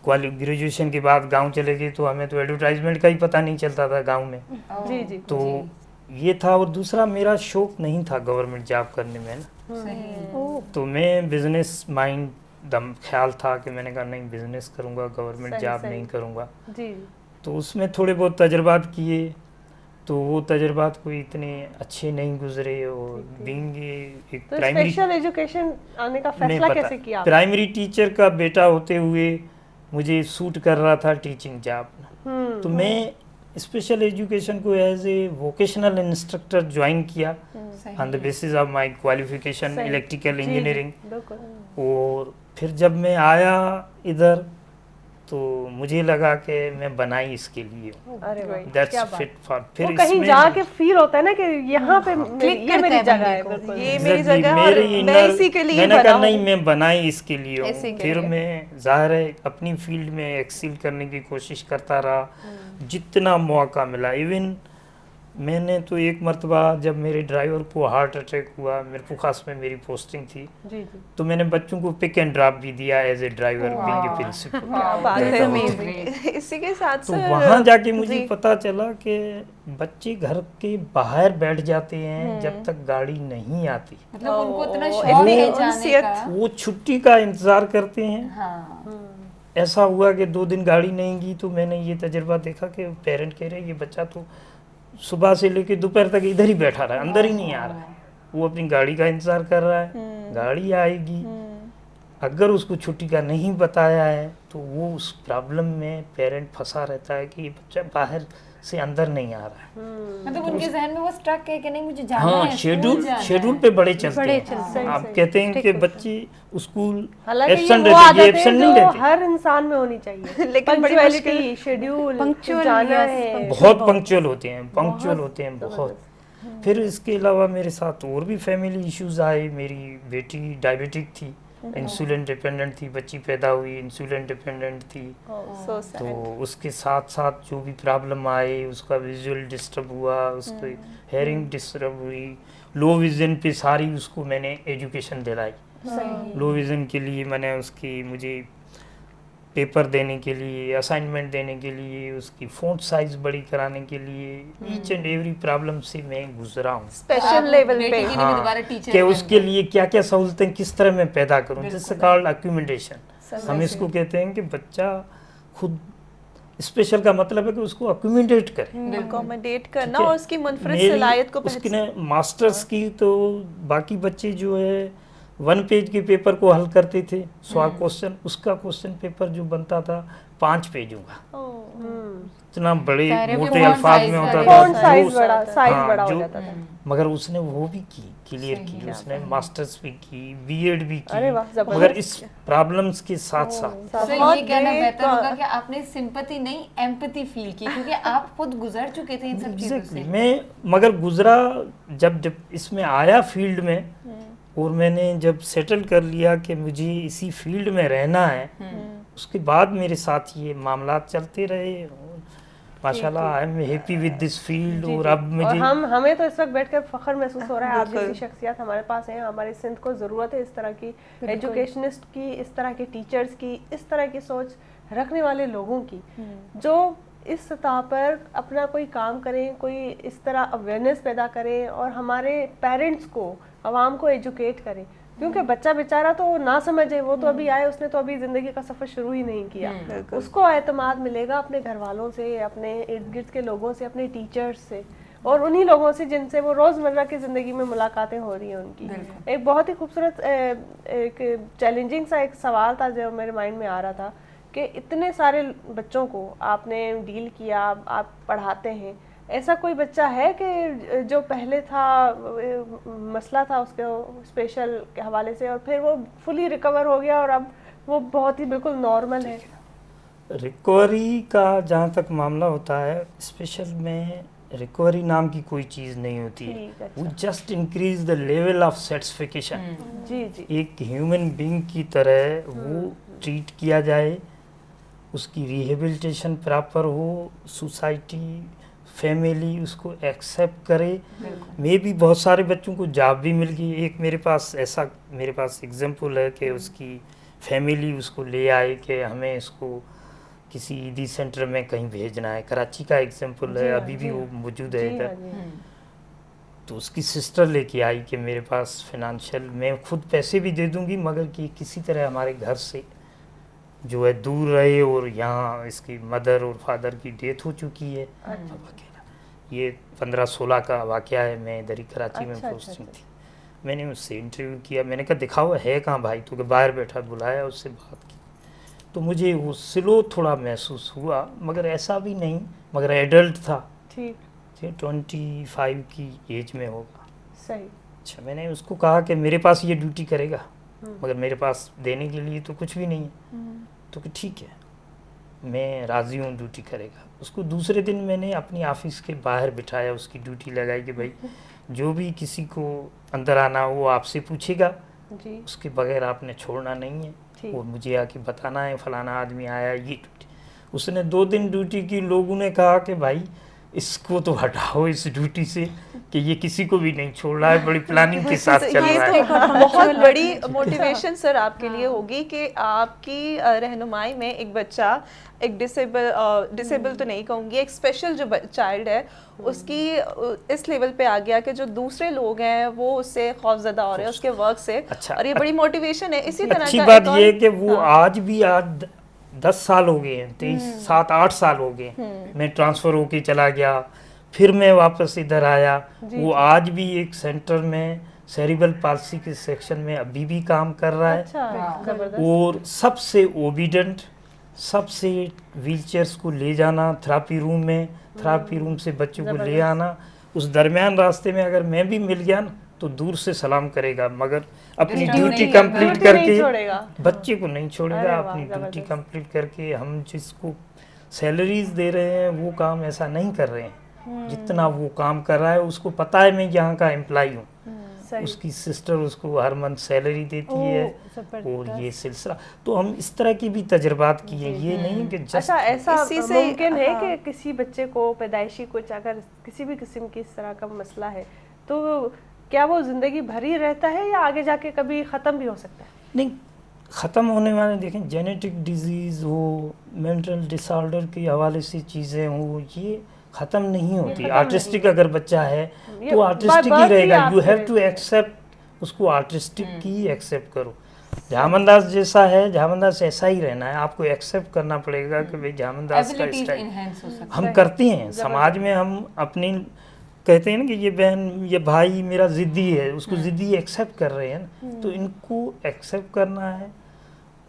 ग्रेजुएशन के बाद गांव चले गए तो हमें तो एडवर्टाइजमेंट का ही पता नहीं चलता था गांव में। जी जी। तो ये था। और दूसरा मेरा शौक नहीं था गवर्नमेंट जॉब करने में ना, सही तो मैं बिजनेस माइंड दम ख्याल था कि मैंने कहा नहीं बिजनेस करूँगा, गवर्नमेंट सही, जॉब सही। नहीं करूँगा। जी तो उसमें थोड़े बहुत तजर्बात किए, तो वो तजर्बात कोई इतने अच्छे नहीं गुजरे। और बीइंग एक तो प्राइमरी स्पेशल एजुकेशन आने का में फैसला पता कैसे किया आपने? प्राइमरी टीचर का बेटा होते हुए मुझे सूट कर रहा था टीचिंग जॉब। तो मैं स्पेशल एजुकेशन को as a vocational instructor join किया on the basis of my qualification सही। इलेक्ट्रिकल जी, जी, इंजीनियरिंग। बिल्कुल। और फिर जब मैं आया इधर तो मुझे लगा कि मैं बनाई इसके लिए हूँ। अरे वाह, दैट्स क्या बात। Fit for. वो फिर कहीं इसमें जाके फील होता है ना कि यहाँ पे क्लिक ये करता मेरी है जगह बंदे है। को। बिल्कुल ये मेरी Exactly, जगह और मेरे मैं inner- इसी के लिए मैंने बना कहा हूँ। नहीं मैं बनाई इसके लिए हूँ। इसी के फिर लिए। मैं ज़ाहिर है अपनी फील्ड में एक्सील करने की कोशिश करता रहा, जितना मौका मिला। इवन मैंने तो एक मरतबा जब मेरे ड्राइवर को हार्ट अटैक हुआ, मेरे पुखास में मेरी पोस्टिंग थी, जी जी। तो मैंने बच्चों को पिक एंड ड्रॉप भी दिया as a driver being a principal. बात है amazing। इसी के साथ तो सर वहाँ जाके मुझे जी। पता चला कि बच्चे घर के बाहर बैठ जाते हैं जब तक गाड़ी नहीं आती। मतलब उनको इतना ओ, शौक इतनी है जाने उनसियत। का। वो छुट्टी का इंतज़ार करते हैं। हाँ ऐसा हुआ कि 2 दिन गाड़ी नहीं गई तो मैंने ये तजुर्बा देखा कि पेरेंट कह रहे हैं ये बच्चा तो सुबह से लेकर दोपहर तक इधर ही बैठा रहा है, अंदर ही नहीं आ रहा है। वो अपनी गाड़ी का इंतजार कर रहा है, गाड़ी आएगी अगर उसको छुट्टी का नहीं बताया है तो वो उस प्रॉब्लम में पेरेंट फंसा रहता है कि ये बच्चा बाहर से अंदर नहीं आ रहा है। मतलब उनके जहन में वो स्ट्रक है कि नहीं मुझे जाना हाँ, है, स्कूल जाना शेड्यूल है। पे बड़े चलते बड़े हैं। चलते हैं। आप सही, कहते हैं कि strict बच्चे स्कूल हालांकि ये एब्सेंट वो रहते हैं, आदत ये है एब्सेंट नहीं जो रहते। हर इंसान में होनी चाहिए। लेकिन बड़ी पंक्चुअलिटी, मुश्किल शेड्यूल, Punctual, जाना yes, है। punctual। बहुत बहुत। पंक्चुअल होते हैं, पंक्चुअल होते हैं बहुत। फिर इसके अलावा मेरे साथ और भी फैमिली इश्यूज आए। मेरी बेटी डायबिटिक थी, इंसुलिन डिपेंडेंट थी, बच्ची पैदा हुई इंसुलिन डिपेंडेंट थी। सो तो सैड। उसके साथ साथ जो भी प्रॉब्लम आए, उसका विजुअल डिस्टर्ब हुआ, उसको हेयरिंग डिस्टर्ब हुई, लो विजन पे सारी उसको मैंने एजुकेशन दिलाई। लो विजन के लिए मैंने उसकी मुझे पेपर देने के लिए, असाइनमेंट देने के लिए, उसकी फ़ॉन्ट साइज बड़ी कराने के लिए ईच एंड एवरी प्रॉब्लम से मैं गुजरा हूँ। आप स्पेशल लेवल बेटी पे के लिए भी दोबारा टीचर कि बन उसके गए। लिए क्या क्या सहूलतें किस तरह मैं पैदा करूँ, बिल्कुल। जिससे कॉल्ड अक्यूमिडेशन। हम इसको कहते हैं कि बच्चा खुद, स्पेशल का मतलब है कि उसको अक्यूमिडेट करे। अकोमोडेट करना ठीक है। और उसकी मुनफरद मेरी सलाहियत को उसकी ने मास्टर्स की, तो बाकी बच्चे जो है 1 पेज के पेपर को हल करते थे 100 क्वेश्चन, उसका क्वेश्चन पेपर जो बनता था 5 पेजों का, इतना बड़े सारे मोटे font अल्फाज size में होता बड़े। था। फॉन्ट साइज जो- बड़ा, साइज हाँ, बड़ा हो जो- जाता था। मगर उसने वो भी की, क्लियर की, उसने मास्टर्स भी की, बीएड भी अरे वाह, की, जबरदस्त। मगर इस प्रॉब्लम्स के साथ साथ तो बहुत ये कहना great बेहतर का- होगा कि आपने सिंपैथी नहीं एम्पैथी फील की, क्योंकि आप खुद गुजर चुके थे इन सब चीजों Exactly, से। मैं मगर गुजरा जब इसमें आया फील्ड में, और मैंने जब सेटल कर लिया कि मुझे इसी फील्ड में रहना है, उसके बाद मेरे साथ ये मामलात चलते रहे। माशाल्लाह I am happy with this field. जी, और जी। अब और मुझे हमें तो इस वक्त बैठकर फख्र महसूस हो रहा है, आप बिल्कुल। जैसी शख्सियत हमारे पास हैं। हमारी सिंध को ज़रूरत है इस तरह की एजुकेशनिस्ट की, इस तरह के टीचर्स की, इस तरह की सोच रखने वाले लोगों की, जो इस सतह पर अपना कोई काम करें, कोई इस तरह अवेयरनेस पैदा करें और हमारे पेरेंट्स को, आवाम को एजुकेट करें। क्योंकि बच्चा बेचारा तो ना समझे, वो तो अभी आए, उसने तो अभी ज़िंदगी का सफ़र शुरू ही नहीं किया। उसको एतमाद मिलेगा अपने घर वालों से, अपने इर्द गिर्द के लोगों से, अपने टीचर्स से, और उन्हीं लोगों से जिनसे वो रोज़मर्रा की ज़िंदगी में मुलाकातें हो रही हैं उनकी। एक बहुत ही खूबसूरत एक चैलेंजिंग सा एक सवाल था जो मेरे माइंड में आ रहा था कि इतने सारे बच्चों को आपने डील किया, आप पढ़ाते हैं, ऐसा कोई बच्चा है कि जो पहले था मसला था उसके स्पेशल के हवाले से, और फिर वो फुली रिकवर हो गया और अब वो बहुत ही बिल्कुल नॉर्मल है? रिकवरी का जहाँ तक मामला होता है, स्पेशल में रिकवरी नाम की कोई चीज़ नहीं होती है। ठीक, अच्छा। वो just increase the level of satisfaction. जी जी। एक ह्यूमन बीइंग की तरह वो ट्रीट किया जाए, उसकी रिहेबिलिटेशन प्रॉपर हो, सोसाइटी फैमिली उसको एक्सेप्ट करे। मे भी बहुत सारे बच्चों को जॉब भी मिल गई। एक मेरे पास एग्जांपल है कि उसकी फैमिली उसको ले आए कि हमें इसको किसी ईदी सेंटर में कहीं भेजना है। कराची का एग्जांपल है, अभी भी वो मौजूद है इधर। तो उसकी सिस्टर लेके आई कि मेरे पास फाइनेंशियल, मैं खुद पैसे भी दे दूंगी मगर कि किसी तरह हमारे घर से जो है दूर रहे, और यहाँ इसकी मदर और फादर की डेथ हो चुकी है। अब अकेला, ये 15-16 का वाकया है। मैं इधर ही कराची में पोस्टिंग थी। मैंने उससे इंटरव्यू किया, मैंने कहा दिखाओ है कहाँ भाई, तो बाहर बैठा, बुलाया, उससे बात की। तो मुझे वो स्लो थोड़ा महसूस हुआ, मगर ऐसा भी नहीं, मगर एडल्ट था, ठीक, 25 की एज में होगा। सही। अच्छा, मैंने उसको कहा कि मेरे पास ये ड्यूटी करेगा, मगर मेरे पास देने के लिए तो कुछ भी नहीं है। तो कि ठीक है, मैं राज़ी हूँ, ड्यूटी करेगा। उसको दूसरे दिन मैंने अपनी ऑफिस के बाहर बिठाया, उसकी ड्यूटी लगाई कि भाई जो भी किसी को अंदर आना हो वो आपसे पूछेगा, जी, उसके बगैर आपने छोड़ना नहीं है, ठीक। और मुझे आके बताना है फलाना आदमी आया, ये ड्यूटी। उसने 2 दिन ड्यूटी की। लोगों ने कहा कि भाई इसको तो हटाओ इस ड्यूटी से, कि ये किसी को भी नहीं छोड़ रहा है, बड़ी प्लानिंग के साथ चल ये रहा तो है। बहुत बड़ी मोटिवेशन सर आपके लिए होगी कि आपकी रहनुमाई में एक बच्चा, एक डिसेबल तो नहीं कहूँगी, एक स्पेशल जो चाइल्ड है, उसकी इस लेवल पे आ गया कि जो दूसरे लोग हैं वो उससे खौफजदा हो रहे हैं उसके वर्क से। अच्छा, और ये बड़ी मोटिवेशन है। इसी तरह अच्छी का बात एक और- ये है कि वो आज 10 साल हो गए हैं, 7-8 साल हो गए। मैं ट्रांसफ़र होके चला गया, फिर मैं वापस इधर आया। वो आज भी एक सेंटर में सेरिब्रल पाल्सी के सेक्शन में अभी भी काम कर रहा है। अच्छा, जबरदस्त। और सबसे ओबीडेंट, सबसे व्हीलचेयर्स को ले जाना थेरापी रूम में, थेरापी रूम से बच्चों को ले आना, उस दरमियान रास्ते में अगर मैं भी मिल गया ना तो दूर से सलाम करेगा, मगर अपनी Disturb ड्यूटी नहीं कंप्लीट ड्यूटी नहीं करके छोड़ेगा। बच्चे को नहीं छोड़ेगा। अरे वाह, अपनी ड्यूटी जबरदस्त। कंप्लीट करके, हम जिसको सैलरीज दे रहे हैं वो काम ऐसा नहीं कर रहे हैं जितना वो काम कर रहा है। उसको पता है मैं यहाँ का एम्प्लॉय हूँ, सही। उसकी सिस्टर उसको हर मंथ सैलरी देती है, और ये सिलसिला। तो हम इस तरह की भी तजुर्बात किए, ये नहीं कि जस्ट अच्छा, ऐसा इसी से- मुमकिन है हाँ। कि किसी बच्चे को पैदाइशी कुछ अगर किसी भी किस्म की इस तरह का मसला है तो क्या वो जिंदगी भर ही रहता है या आगे जाके कभी ख़त्म भी हो सकता है? नहीं, ख़त्म होने वाले, देखें जेनेटिक डिजीज़ हो, मेंटल डिसऑर्डर के हवाले से चीज़ें हो, ये ख़त्म नहीं होती। खत्म आर्टिस्टिक अगर बच्चा है ये तो आर्टिस्टिक ही birth ही रहेगा। यू आपके हैव टू एक्सेप्ट उसको, आर्टिस्टिक की एक्सेप्ट करो। झामनदास जैसा है, झामनदास ऐसा ही रहना है, आपको एक्सेप्ट करना पड़ेगा कि भाई झामनदास का एबिलिटीज स्टाइल इनहेंस हो सकती हम करते हैं। समाज में हम अपनी कहते हैं ना कि ये बहन, ये भाई मेरा ज़िद्दी है, उसको ज़िद्दी एक्सेप्ट कर रहे हैं ना, तो इनको एक्सेप्ट करना है,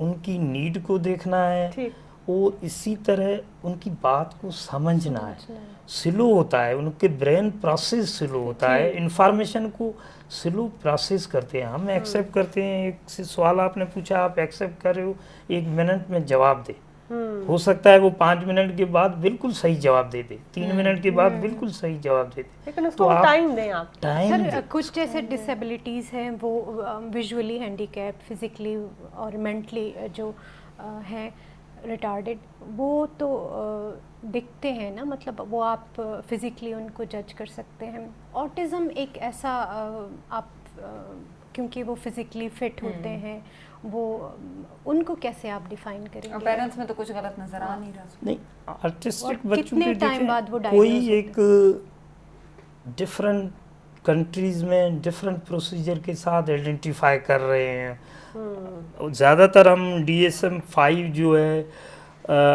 उनकी नीड को देखना है, ठीक। और इसी तरह उनकी बात को समझना है। स्लो होता है, उनके ब्रेन प्रोसेस स्लो होता है, इंफॉर्मेशन को स्लो प्रोसेस करते हैं। हम एक्सेप्ट करते हैं, एक से सवाल आपने पूछा, आप एक्सेप्ट कर रहे हो, 1 मिनट में जवाब दे, हो सकता है वो 5 मिनट के बाद बिल्कुल सही जवाब दे दे, 3 मिनट के बाद बिल्कुल सही जवाब दे दे। लेकिन तो उसको आप टाइम दें आप। टाइम सर दे। कुछ जैसे डिसेबिलिटीज़ हैं वो विजुअली हैंडीकैप, फिज़िकली और मेंटली जो हैं रिटार्डेड, वो तो दिखते हैं ना, मतलब वो आप फिज़िकली उनको जज कर सकते हैं। ऑटिज़म एक ऐसा आप क्योंकि वो फिज़िकली फिट होते हैं, वो उनको कैसे आप डिफ़ाइन करेंगे? पेरेंट्स में तो कुछ गलत नजर आ नहीं रहा। नहीं, आर्टिस्टिक और बच्चों कितने के टाइम देखें, बाद वो कोई diagnose एक डिफरेंट कंट्रीज में डिफरेंट प्रोसीजर के साथ आइडेंटिफाई कर रहे हैं। ज़्यादातर हम DSM-5 जो है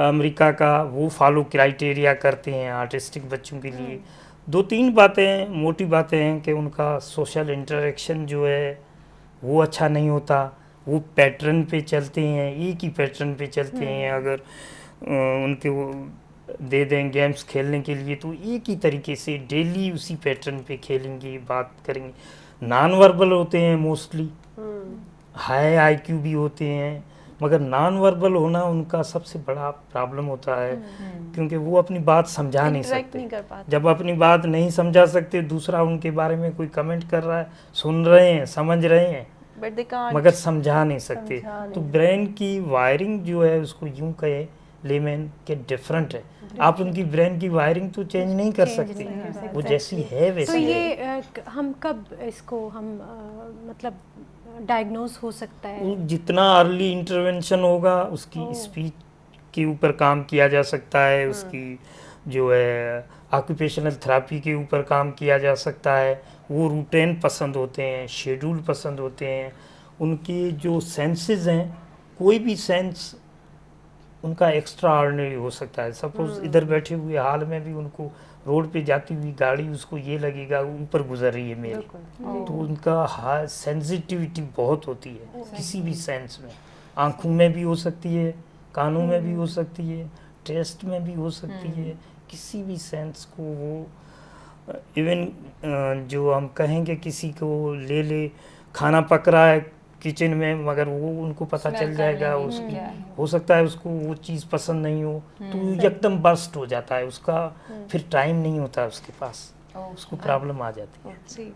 अमेरिका का, वो फॉलो क्राइटेरिया करते हैं आर्टिस्टिक बच्चों के लिए। 2-3 बातें, मोटी बातें हैं कि उनका सोशल इंटरेक्शन जो है वो अच्छा नहीं होता, वो पैटर्न पे चलते हैं, एक ही पैटर्न पे चलते हैं। अगर उनके वो दे दें गेम्स खेलने के लिए तो एक ही तरीके से डेली उसी पैटर्न पे खेलेंगे, बात करेंगे। नॉन वर्बल होते हैं मोस्टली, हाई IQ भी होते हैं, मगर नॉन वर्बल होना उनका सबसे बड़ा प्रॉब्लम होता है, क्योंकि वो अपनी बात समझा नहीं Interact सकते। नहीं कर पाते। जब अपनी बात नहीं समझा सकते, दूसरा उनके बारे में कोई कमेंट कर रहा है, सुन रहे हैं, समझ रहे हैं, बट दे कांट। मगर समझा नहीं सकते। समझा तो नहीं ब्रेन की वायरिंग जो है, उसको यूं कहे लेमैन के डिफरेंट है। आप उनकी ब्रेन की वायरिंग तो चेंज नहीं कर Change सकते, नहीं कर वो सकते। जैसी है तो वैसी है। ये हम कब इसको हम मतलब डायग्नोज हो सकता है? वो जितना अर्ली इंटरवेंशन होगा, उसकी स्पीच के ऊपर काम किया जा सकता है, उसकी जो है ऑक्यूपेशनल थेरापी के ऊपर काम किया जा सकता है। वो रूटीन पसंद होते हैं, शेड्यूल पसंद होते हैं, उनके जो सेंसेस हैं, कोई भी सेंस उनका एक्स्ट्रा ऑर्डिनरी हो सकता है। सपोज इधर बैठे हुए हाल में भी उनको रोड पे जाती हुई गाड़ी, उसको ये लगेगा ऊपर गुजर रही है मेरे, तो उनका हाई सेंसिटिविटी बहुत होती है किसी भी सेंस में। आँखों में भी हो सकती है, कानों में भी हो सकती है, टेस्ट में भी हो सकती है, किसी भी सेंस को वो इवन जो हम कहेंगे किसी को ले खाना पक रहा है किचन में, मगर वो उनको पता Smell चल कर जाएगा लेंगे उसकी, क्या है। हो सकता है उसको वो चीज़ पसंद नहीं हो, तो एकदम बर्स्ट हो जाता है उसका, फिर टाइम नहीं होता उसके पास, उसको प्रॉब्लम आ जाती है। जी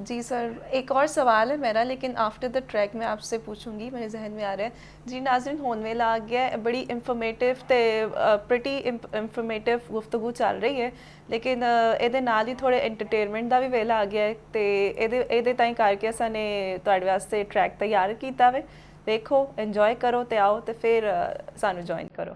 जी सर, एक और सवाल है मेरा, लेकिन आफ्टर द ट्रैक मैं आपसे पूछूंगी, मेरे जहन में आ रहा है जी। नाज़रीन, होने वाला आ गया है, बड़ी इंफॉर्मेटिव ते प्रिटी इंफॉर्मेटिव गुफ्तगू चल रही है, लेकिन ਇਹਦੇ ਨਾਲ ਹੀ थोड़े एंटरटेनमेंट ਦਾ ਵੀ ਵੇਲਾ ਆ ਗਿਆ ਹੈ, ਤੇ ਇਹਦੇ ਤਾਈਂ ਕਰਕੇ ਅਸਾਂ ਨੇ ਤੁਹਾਡੇ ਵਾਸਤੇ ਟਰੈਕ ਤਿਆਰ ਕੀਤਾ ਵੇ। ਦੇਖੋ, ਇੰਜੋਏ ਕਰੋ ਤੇ ਆਓ ਤੇ ਫਿਰ ਸਾਨੂੰ ਜੁਆਇਨ ਕਰੋ।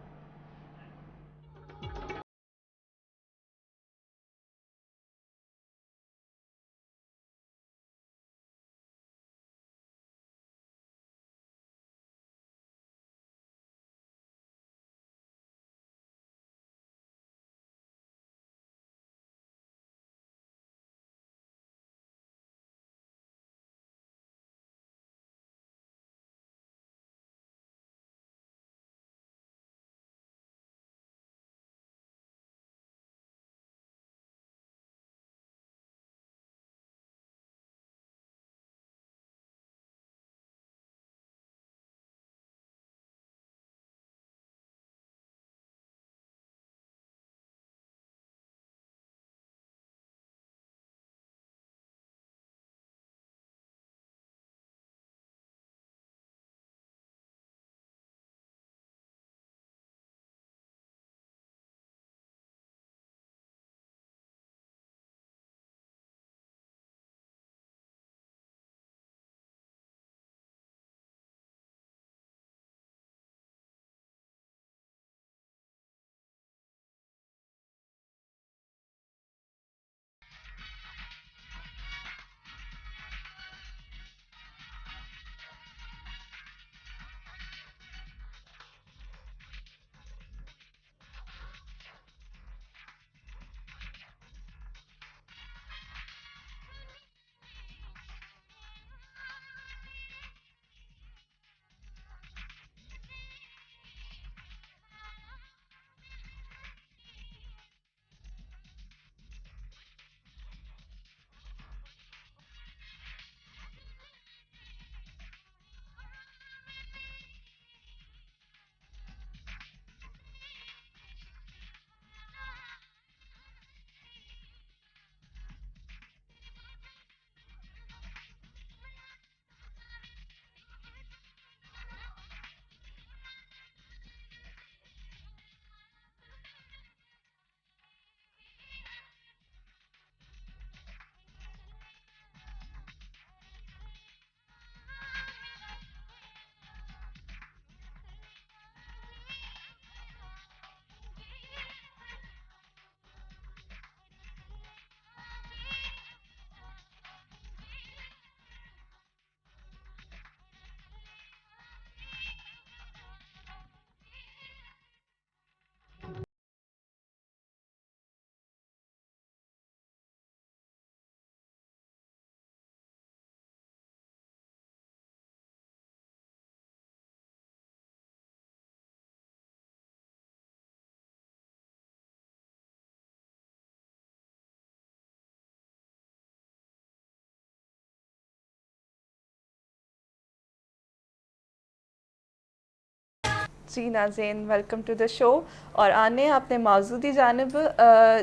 जी नाज़रीन, वेलकम टू द शो। और आने आपने मौजूदी जानिब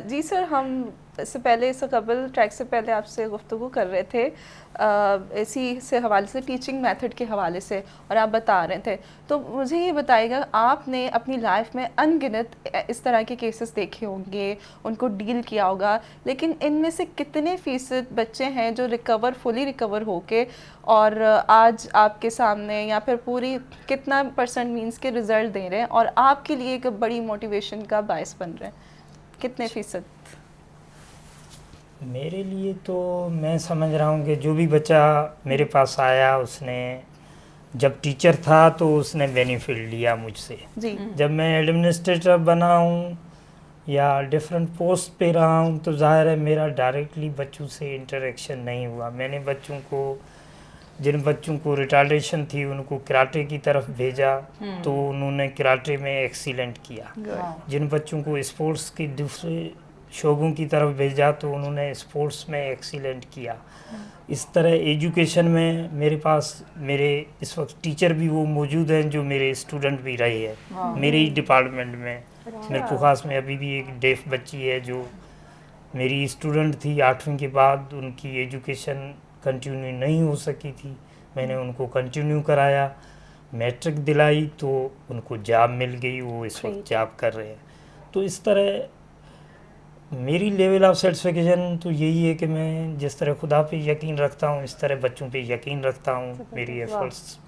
जी सर, हम इससे पहले, इससे कबल ट्रैक से पहले आपसे गुफ्तगू कर रहे थे इसी से हवाले से, टीचिंग मेथड के हवाले से, और आप बता रहे थे। तो मुझे ये बताइएगा, आपने अपनी लाइफ में अनगिनत इस तरह के केसेस देखे होंगे, उनको डील किया होगा, लेकिन इनमें से कितने फ़ीसद बच्चे हैं जो फुली रिकवर होके और आज आपके सामने, या फिर पूरी कितना परसेंट मींस के रिज़ल्ट दे रहे हैं और आपके लिए एक बड़ी मोटिवेशन का बायस बन रहे हैं? कितने फ़ीसद? मेरे लिए तो मैं समझ रहा हूँ कि जो भी बच्चा मेरे पास आया, उसने जब टीचर था तो उसने बेनिफिट लिया मुझसे। जी जब मैं एडमिनिस्ट्रेटर बना हूँ या डिफरेंट पोस्ट पे रहा हूँ, तो जाहिर है मेरा डायरेक्टली बच्चों से इंटरेक्शन नहीं हुआ। मैंने बच्चों को, जिन बच्चों को रिटार्डेशन थी, उनको कराटे की तरफ भेजा तो उन्होंने कराटे में एक्सीलेंट किया। जिन बच्चों को स्पोर्ट्स की दूसरे शोबों की तरफ भेजा तो उन्होंने स्पोर्ट्स में एक्सीलेंट किया। इस तरह एजुकेशन में मेरे पास, मेरे इस वक्त टीचर भी वो मौजूद हैं जो मेरे स्टूडेंट भी रहे हैं मेरे ही डिपार्टमेंट में। मेरे पुखास में अभी भी एक डेफ बच्ची है जो मेरी स्टूडेंट थी। 8वीं के बाद उनकी एजुकेशन कंटिन्यू नहीं हो सकी थी, मैंने उनको कंटिन्यू कराया, मैट्रिक दिलाई तो उनको जॉब मिल गई, वो इस वक्त जॉब कर रहे हैं। तो इस तरह मेरी लेवल ऑफ सेटिस्फेक्शन तो यही है कि मैं जिस तरह खुदा पे यकीन रखता हूँ, इस तरह बच्चों पे यकीन रखता हूँ। मेरी एफर्ट्स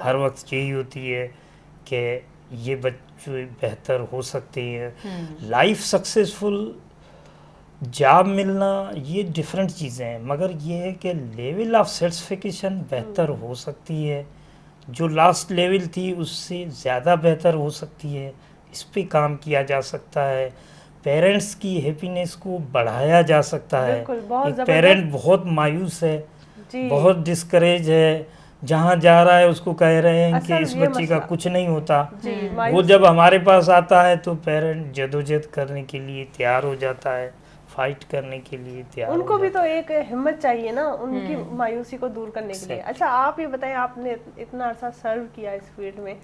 हर वक्त यही होती है कि ये बच्चे बेहतर हो सकते हैं। लाइफ सक्सेसफुल जॉब मिलना ये डिफरेंट चीज़ें हैं, मगर ये है कि लेवल ऑफ सेटिस्फेक्शन बेहतर हो सकती है। जो लास्ट लेवल थी उससे ज़्यादा बेहतर हो सकती है, इस पे काम किया जा सकता है। पेरेंट्स की हैप्पीनेस को बढ़ाया जा सकता है। एक पेरेंट बहुत मायूस है, बहुत डिस्करेज है, जहाँ जा रहा है उसको कह रहे हैं कि इस बच्चे का कुछ नहीं होता। वो जब हमारे पास आता है तो पेरेंट जदोजहद करने के लिए तैयार हो जाता है, फाइट करने के लिए तैयार। उनको भी तो एक हिम्मत चाहिए ना उनकी मायूसी को दूर करने के लिए। अच्छा, आप ये बताएं, आपने इतना अर्सा सर्व किया इस फील्ड में,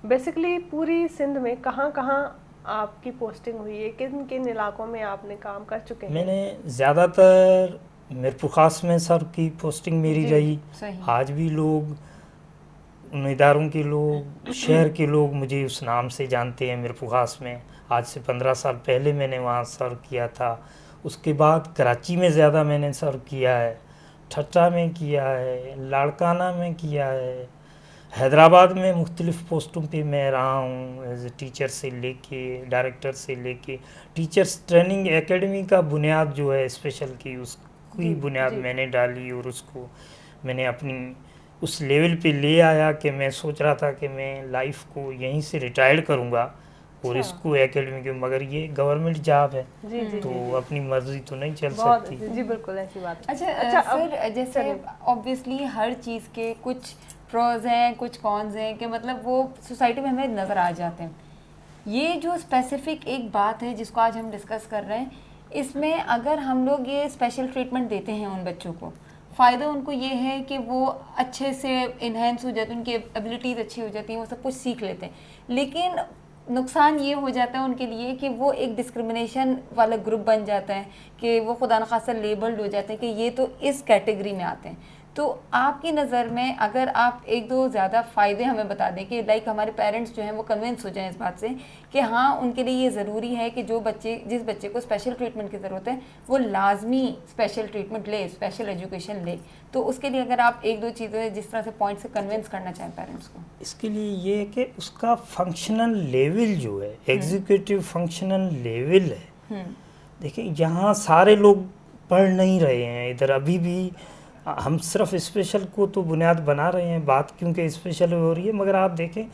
बेसिकली पूरी सिंध में कहाँ कहाँ आपकी पोस्टिंग हुई है, किन किन इलाकों में आपने काम कर चुके हैं? मैंने ज़्यादातर मीरपुर खास में सर की पोस्टिंग मेरी रही। आज भी लोग, उन इदारों के लोग, शहर के लोग मुझे उस नाम से जानते हैं मीरपुर खास में। आज से 15 साल पहले मैंने वहाँ सर्व किया था। उसके बाद कराची में ज़्यादा मैंने सर्व किया है, ठट्टा में किया है, लाड़काना में किया है, हैदराबाद में मुख्तलिफ़ पोस्टों पे मैं रहा हूँ, एज ए टीचर से लेके डायरेक्टर से लेके। टीचर्स ट्रेनिंग एकेडमी का बुनियाद जो है स्पेशल की, उसकी बुनियाद मैंने डाली और उसको मैंने अपनी उस लेवल पे ले आया कि मैं सोच रहा था कि मैं लाइफ को यहीं से रिटायर्ड करूँगा और इसको एकेडमी के, मगर ये गवर्नमेंट जॉब है तो अपनी मर्जी तो नहीं चल सकती। जी बिल्कुल ऐसी बात है। अच्छा सर, जैसे ऑब्वियसली हर चीज़ के कुछ प्रोज हैं, कुछ कॉन्स हैं, कि मतलब वो सोसाइटी में हमें नज़र आ जाते हैं। ये जो स्पेसिफिक एक बात है जिसको आज हम डिस्कस कर रहे हैं, इसमें अगर हम लोग ये स्पेशल ट्रीटमेंट देते हैं उन बच्चों को, फ़ायदा उनको ये है कि वो अच्छे से इन्हेंस हो जाते हैं, उनकी एबिलिटीज़ अच्छी हो जाती हैं, वो सब कुछ सीख लेते हैं। लेकिन नुकसान ये हो जाता है उनके लिए कि वो एक डिस्क्रिमिनेशन वाला ग्रुप बन जाता है, कि वो खुदा न खासा लेबल्ड हो जाते हैं कि ये तो इस कैटेगरी में आते हैं। तो आपकी नज़र में अगर आप एक दो ज़्यादा फ़ायदे हमें बता दें कि लाइक हमारे पेरेंट्स जो हैं वो कन्विंस हो जाएं इस बात से कि हाँ, उनके लिए ये ज़रूरी है कि जिस बच्चे को स्पेशल ट्रीटमेंट की ज़रूरत है वो लाजमी स्पेशल ट्रीटमेंट ले, स्पेशल एजुकेशन ले। तो उसके लिए अगर आप एक दो चीज़ें जिस तरह से पॉइंट से कन्विंस करना चाहें पेरेंट्स को। इसके लिए ये है कि उसका फंक्शनल लेवल जो है, एग्जीक्यूटिव फंक्शनल लेवल है। देखिए, यहाँ सारे लोग पढ़ नहीं रहे हैं इधर अभी भी। हम सिर्फ स्पेशल को तो बुनियाद बना रहे हैं बात, क्योंकि स्पेशल हो रही है, मगर आप देखें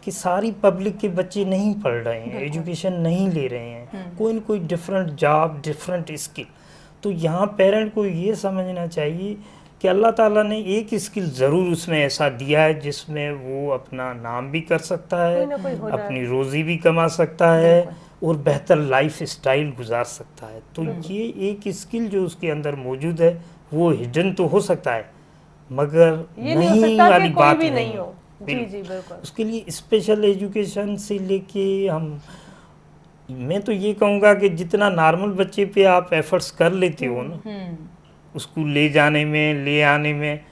कि सारी पब्लिक के बच्चे नहीं पढ़ रहे हैं, एजुकेशन नहीं ले रहे हैं, कोई न कोई डिफरेंट जॉब, डिफरेंट स्किल। तो यहाँ पेरेंट को ये समझना चाहिए कि अल्लाह ताला ने एक स्किल ज़रूर उसमें ऐसा दिया है जिसमें वो अपना नाम भी कर सकता है, अपनी रोज़ी भी कमा सकता है और बेहतर लाइफ स्टाइल गुजार सकता है। तो ये एक स्किल जो उसके अंदर मौजूद है वो हिडन तो हो सकता है, मगर ये नहीं हो सकता कि कोई भी नहीं हो। जी जी बिल्कुल। उसके लिए स्पेशल एजुकेशन से लेके मैं तो ये कहूँगा कि जितना नॉर्मल बच्चे पे आप एफर्ट्स कर लेते हो ना, उसको ले जाने में, ले आने में,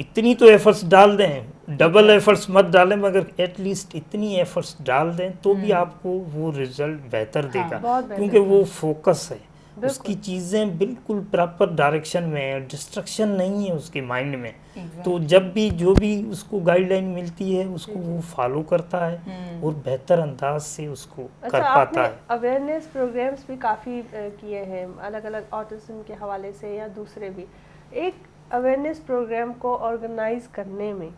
इतनी तो एफर्ट्स डाल दें, डबल एफर्ट्स मत डालें, मगर एटलीस्ट इतनी एफर्ट्स डाल दें तो भी आपको वो रिजल्ट बेहतर देगा, बहुत बेहतर। क्योंकि वो फोकस है, उसकी चीज़ें बिल्कुल प्रॉपर डायरेक्शन में है, डिस्ट्रक्शन नहीं है उसके माइंड में। तो जब भी जो भी उसको गाइडलाइन मिलती है उसको वो फॉलो करता है और बेहतर अंदाज से उसको कर पाता है। अवेयरनेस प्रोग्राम्स भी काफ़ी किए हैं अलग अलग ऑटिज्म के हवाले से या दूसरे भी। एक अवेयरनेस प्रोग्राम को ऑर्गेनाइज करने में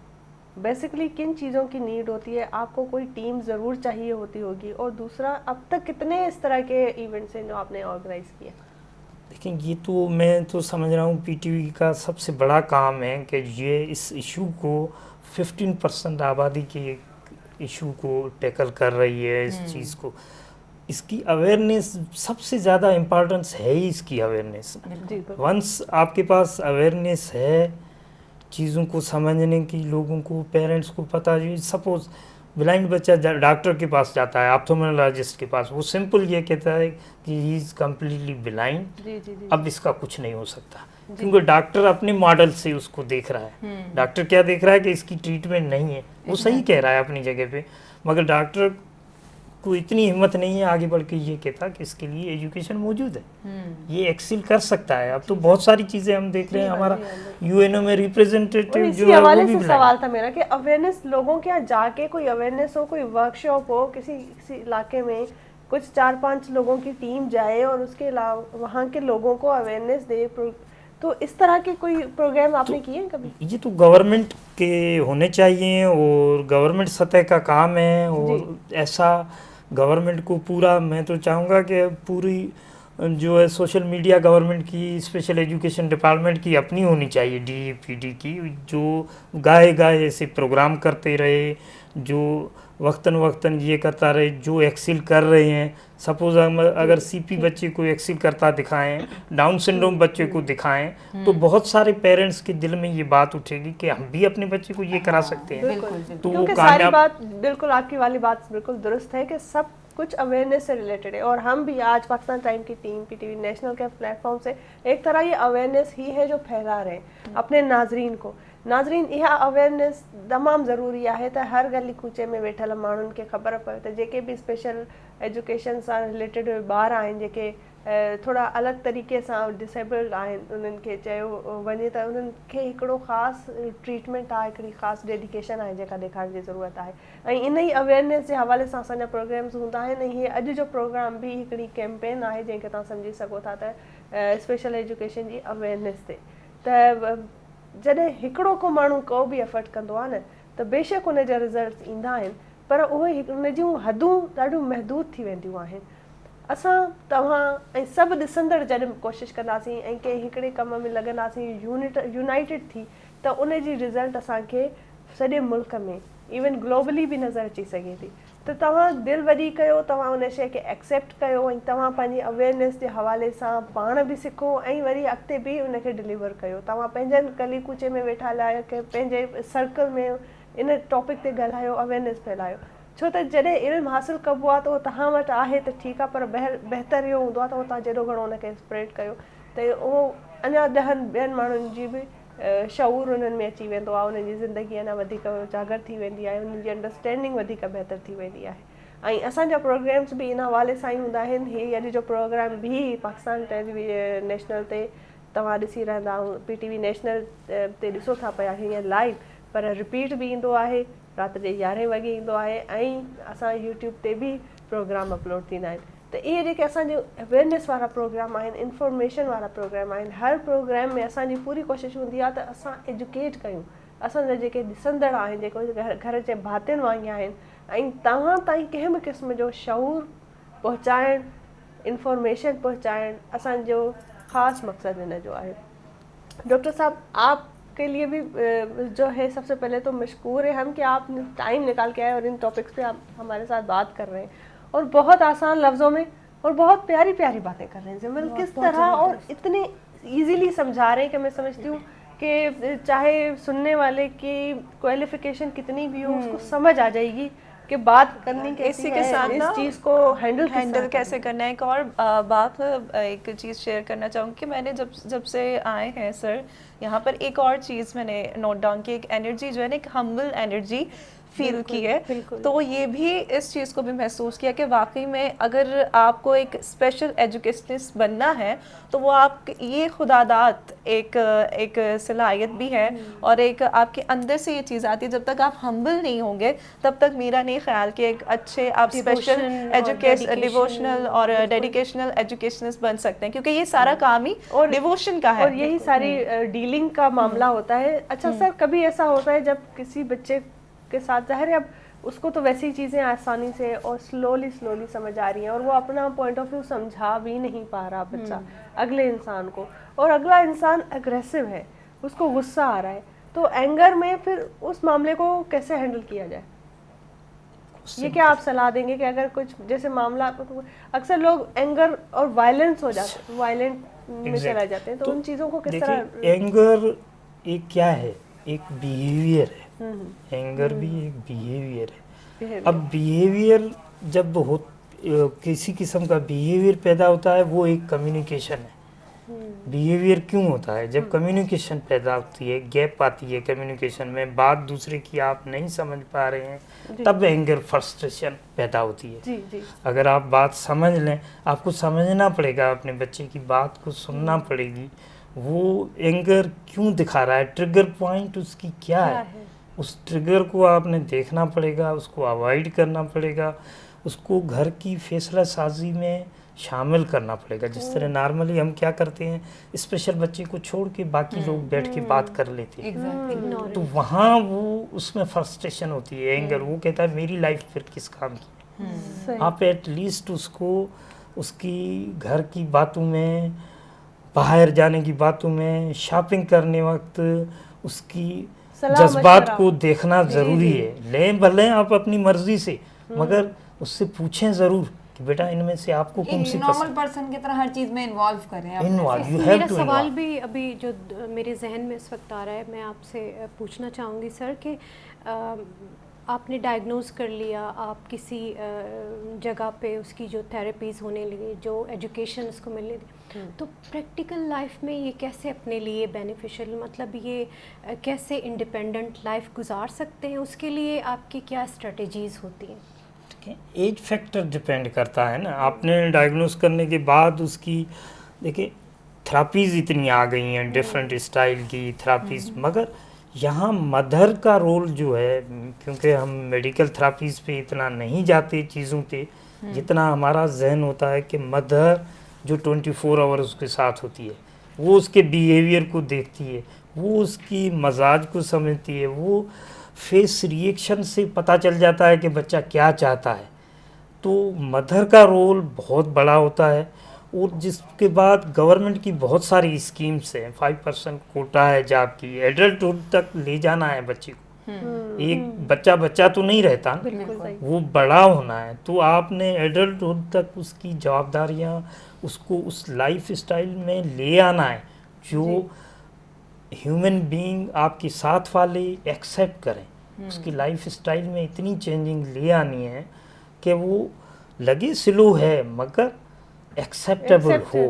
बेसिकली किन चीज़ों की नीड होती है? आपको कोई टीम ज़रूर चाहिए होती होगी, और दूसरा अब तक कितने इस तरह के इवेंट्स हैं जो आपने ऑर्गेनाइज किए? देखिए, ये तो मैं तो समझ रहा हूँ पीटीवी का सबसे बड़ा काम है कि ये इस इशू को 15% आबादी के इशू को टैकल कर रही है, इस चीज़ को, इसकी अवेयरनेस सबसे ज़्यादा इम्पोर्टेंस है ही इसकी अवेयरनेस। वंस आपके पास अवेयरनेस है चीज़ों को समझने की, लोगों को, पेरेंट्स को पता है, सपोज ब्लाइंड बच्चा डॉक्टर के पास जाता है, ऑप्थोमेट्रिस्ट के पास, वो सिंपल ये कहता है कि ही इज़ कम्प्लीटली ब्लाइंड, अब इसका कुछ नहीं हो सकता, क्योंकि डॉक्टर अपने मॉडल से उसको देख रहा है। डॉक्टर क्या देख रहा है कि इसकी ट्रीटमेंट नहीं है, वो सही कह रहा है अपनी जगह पे, मगर डॉक्टर को इतनी हिम्मत नहीं है आगे बढ़ के ये कहता कि इसके लिए एजुकेशन मौजूद है, ये एक्सेल कर सकता है। अब तो बहुत सारी चीज़ें हम देख रहे हैं, हमारा यूएनओ में रिप्रेजेंटेटिव जो है वो भी सवाल था मेरा कि अवेयरनेस लोगों के यहाँ जाके कोई अवेयरनेस हो, कोई वर्कशॉप हो, किसी इलाके में कुछ 4-5 लोगों की टीम जाए और उसके अलावा वहाँ के लोगों को अवेयरनेस दे, तो इस तरह के कोई प्रोग्राम आपने किए हैं कभी? ये तो गवर्नमेंट के होने चाहिए और गवर्नमेंट सतह का काम है, और ऐसा गवर्नमेंट को पूरा, मैं तो चाहूँगा कि पूरी जो है सोशल मीडिया गवर्नमेंट की, स्पेशल एजुकेशन डिपार्टमेंट की अपनी होनी चाहिए, DEPD की, जो गाए ऐसे प्रोग्राम करते रहे, जो वक्तन ये करता रहे, जो एक्सेल कर रहे हैं। सपोज हम अगर CP बच्चे को एक्सेल करता दिखाएं, डाउन सिंड्रोम बच्चे को दिखाएं, तो बहुत सारे पेरेंट्स के दिल में ये बात उठेगी कि हम भी अपने बच्चे को ये करा सकते हैं। तो क्योंकि सारी बात बिल्कुल आपकी वाली बात बिल्कुल दुरुस्त है कि सब कुछ अवेयरनेस से रिलेटेड है, और हम भी आज पाकिस्तान टाइम की टीम PTV नेशनल के प्लेटफॉर्म से एक तरह ये अवेयरनेस ही है जो फैला रहे हैं अपने नाजरीन को। नाजरीन, यह अवेयरनेस तमाम ज़रूरी है तो हर गली कूचे में वेठल माण्हुनि खे ख़बर पए त जेके भी स्पेशल एजुकेशन सां रिलेटेड ॿार आहिनि, जेके थोड़ा अलॻि तरीक़े सां डिसेबल्ड आहिनि, उन्हनि खे चयो वञे त उन्हनि खे हिकिड़ो ख़ासि ट्रीटमेंट आहे, हिकिड़ी ख़ासि डेडिकेशन आहे जेका ॾेखारण जी ज़रूरत आहे। ऐं इन ई अवेयरनेस जे हवाले सां असांजा प्रोग्राम्स हूंदा आहिनि। हीअ अॼु जो प्रोग्राम बि हिकिड़ी कैंपेन आहे जंहिंखे तव्हां सम्झी सघो था त स्पेशल एजुकेशन जी अवेयरनेस ते। त जॾहिं हिकिड़ो को माण्हू को बि एफर्ट कंदो आहे न, त बेशक उन जा रिज़ल्ट ईंदा आहिनि, पर उहे उन जूं हदूं ॾाढियूं महदूद थी वेंदियूं आहिनि। असां तव्हां ऐं सभु ॾिसंदड़ जॾहिं कोशिशि कंदासीं ऐं कंहिं हिकिड़े कम में लॻंदासीं यूनाइटेड थी, त उन जी रिज़ल्ट असांखे सॼे मुल्क में इवन ग्लोबली बि नज़र अची सघे थी। त तव्हां दिलि वॾी कयो, तव्हां उन शइ खे एक्सेप्ट कयो, ऐं तव्हां पंहिंजी अवेयरनेस जे हवाले सां पाण बि सिखो ऐं वरी अॻिते बि उनखे डिलीवर कयो। तव्हां पंहिंजनि गली कूचे में वेठा लाइ के पंहिंजे सर्कल में इन टॉपिक ते ॻाल्हायो, अवेयरनेस फैलायो, छो त जॾहिं इल्मु हासिलु कबो आहे त उहो तव्हां वटि आहे त ठीकु आहे, पर बहितरु इहो हूंदो आहे त उहो तव्हां जेॾो घणो उनखे स्प्रेड कयो त उहो अञा ॿियनि माण्हुनि जी बि शऊर उन्हनि में अची वेंदो आहे, उन्हनि जी ज़िंदगी अञा वधीक उजागर थी वेंदी आहे, उन्हनि जी अंडरस्टैंडिंग वधीक बहितर थी वेंदी आहे। ऐं असांजा प्रोग्राम्स बि इन हवाले सां ई हूंदा आहिनि। हीअ अॼु जो प्रोग्राम बि पाकिस्तान टेलीविजन नेशनल ते तव्हां ॾिसी रहंदा, PTV नेशनल ते ॾिसो था पिया हीअं लाइव, पर रिपीट बि ईंदो आहे, राति जे 11 वॻे ईंदो आहे, ऐं असां यूट्यूब ते बि प्रोग्राम अपलोड थींदा आहिनि। त इहे जेके असांजे अवेयरनेस वारा प्रोग्राम आहिनि, इंफॉर्मेशन वारा प्रोग्राम आहिनि, हर प्रोग्राम में असांजी पूरी कोशिशि हूंदी आहे त असां एजुकेट कयूं असांजा जेके ॾिसंदड़ आहिनि, जेको घर जे भातियुनि वांगुरु आहिनि, ऐं तव्हां ताईं कंहिं बि क़िस्म जो शऊर पहुचाइणु, इंफॉर्मेशन पहुचाइणु असांजो ख़ासि मक़सदु हिन जो आहे। डॉक्टर साहब, आपके लिए भी जो है सबसे पहले तो मशकूर है हम कि आप टाइम निकाल के आए और इन टॉपिक्स पे आप हमारे साथ बात कर रहे हैं, और बहुत आसान लफ्ज़ों में और बहुत प्यारी प्यारी बातें कर रहे हैं। जिमल किस तरह और इतने इजीली समझा रहे हैं कि मैं समझती हूँ कि चाहे सुनने वाले की क्वालिफिकेशन कितनी भी हो उसको समझ आ जाएगी कि बात करनी कैसी इसी के है, साथ इस ना चीज़ को हैंडल कैसे करना है। एक और बात एक चीज़ शेयर करना चाहूँगी कि मैंने जब से आए हैं सर यहाँ पर, एक और चीज़ मैंने नोट डाउन की, एक एनर्जी जो है ना, एक हम्बल एनर्जी फील की है। तो ये भी इस चीज़ को भी महसूस किया कि वाकई में अगर आपको एक स्पेशल एजुकेशनिस्ट बनना है तो वो आप ये खुदादात एक सलाहियत भी है और एक आपके अंदर से ये चीज़ आती है। जब तक आप हम्बल नहीं होंगे तब तक मेरा नहीं ख्याल कि एक अच्छे आप स्पेशल डिवोशनल और डेडिकेशनल एजुकेशनिस्ट बन सकते हैं, क्योंकि ये सारा काम ही और डिवोशन का है और यही सारी डीलिंग का मामला होता है। अच्छा सर, कभी ऐसा होता है जब किसी बच्चे के साथ, जाहिर है अब उसको तो वैसी चीज़ें आसानी से और स्लोली समझ आ रही हैं और वो अपना पॉइंट ऑफ व्यू समझा भी नहीं पा रहा बच्चा अगले इंसान को, और अगला इंसान अग्रेसिव है, उसको गुस्सा आ रहा है, तो एंगर में फिर उस मामले को कैसे हैंडल किया जाए? ये क्या आप सलाह देंगे कि अगर कुछ जैसे मामला, अक्सर लोग एंगर और वायलेंस हो जाते हैं, वायलेंट में चला जाते हैं, तो उन चीज़ों को किस तरह? एंगर एक क्या है, एक बिहेवियर है। एंगर भी एक बिहेवियर है। अब बिहेवियर जब हो, किसी किस्म का बिहेवियर पैदा होता है, वो एक कम्युनिकेशन है। बिहेवियर क्यों होता है? जब कम्युनिकेशन पैदा होती है, गैप आती है कम्युनिकेशन में, बात दूसरे की आप नहीं समझ पा रहे हैं, तब एंगर फ्रस्ट्रेशन पैदा होती है। जी। अगर आप बात समझ लें, आपको समझना पड़ेगा, अपने बच्चे की बात को सुनना पड़ेगी, वो एंगर क्यों दिखा रहा है, ट्रिगर पॉइंट उसकी क्या है, उस ट्रिगर को आपने देखना पड़ेगा, उसको अवॉइड करना पड़ेगा, उसको घर की फैसला साजी में शामिल करना पड़ेगा। जिस तरह नॉर्मली हम क्या करते हैं, स्पेशल बच्चे को छोड़ के बाकी लोग बैठ के बात कर लेते हैं, तो वहाँ वो उसमें फ्रस्ट्रेशन होती है, एंगर। वो कहता है मेरी लाइफ फिर किस काम की। आप एटलीस्ट उसको उसकी घर की बातों में, बाहर जाने की बातों में, शॉपिंग करने वक्त उसकी जज्बात को देखना ज़रूरी है। लें भले आप अपनी मर्जी से, मगर उससे पूछें ज़रूर कि बेटा इनमें से आपको कौन सी नॉर्मल पर्सन की तरह हर चीज़ में इन्वॉल्व करें। मेरा सवाल भी अभी जो मेरे जहन में इस वक्त आ रहा है, मैं आपसे पूछना चाहूँगी सर कि आपने डायग्नोज कर लिया, आप किसी जगह पे उसकी जो थेरेपीज़ होने लगी, जो एजुकेशन उसको मिलने लगी, तो प्रैक्टिकल लाइफ में ये कैसे अपने लिए बेनिफिशियल, मतलब ये कैसे इंडिपेंडेंट लाइफ गुजार सकते हैं, उसके लिए आपकी क्या स्ट्रेटजीज़ होती हैं? एज फैक्टर डिपेंड करता है ना। आपने डायग्नोज करने के बाद उसकी, देखिए थेरापीज़ इतनी आ गई हैं, डिफरेंट स्टाइल की थेरापीज़, मगर यहाँ मदर का रोल जो है, क्योंकि हम मेडिकल थेरापीज़ पे इतना नहीं जाते चीज़ों पे, जितना हमारा जहन होता है कि मदर जो 24 आवर उसके साथ होती है, वो उसके बिहेवियर को देखती है, वो उसकी मजाज को समझती है, वो फेस रिएक्शन से पता चल जाता है कि बच्चा क्या चाहता है। तो मदर का रोल बहुत बड़ा होता है। और जिसके बाद गवर्नमेंट की बहुत सारी स्कीम्स हैं, 5% कोटा है जॉब की, एडल्टहुड तक ले जाना है बच्चे को। एक बच्चा तो नहीं रहता, वो बड़ा होना है, तो आपने एडल्टहुड तक उसकी जवाबदारियाँ, उसको उस लाइफ स्टाइल में ले आना है जो ह्यूमन बीइंग आपके साथ वाले एक्सेप्ट करें। उसकी लाइफ स्टाइल में इतनी चेंजिंग ले आनी है कि वो लगे स्लो है मगर एक्सेप्टेबल हो।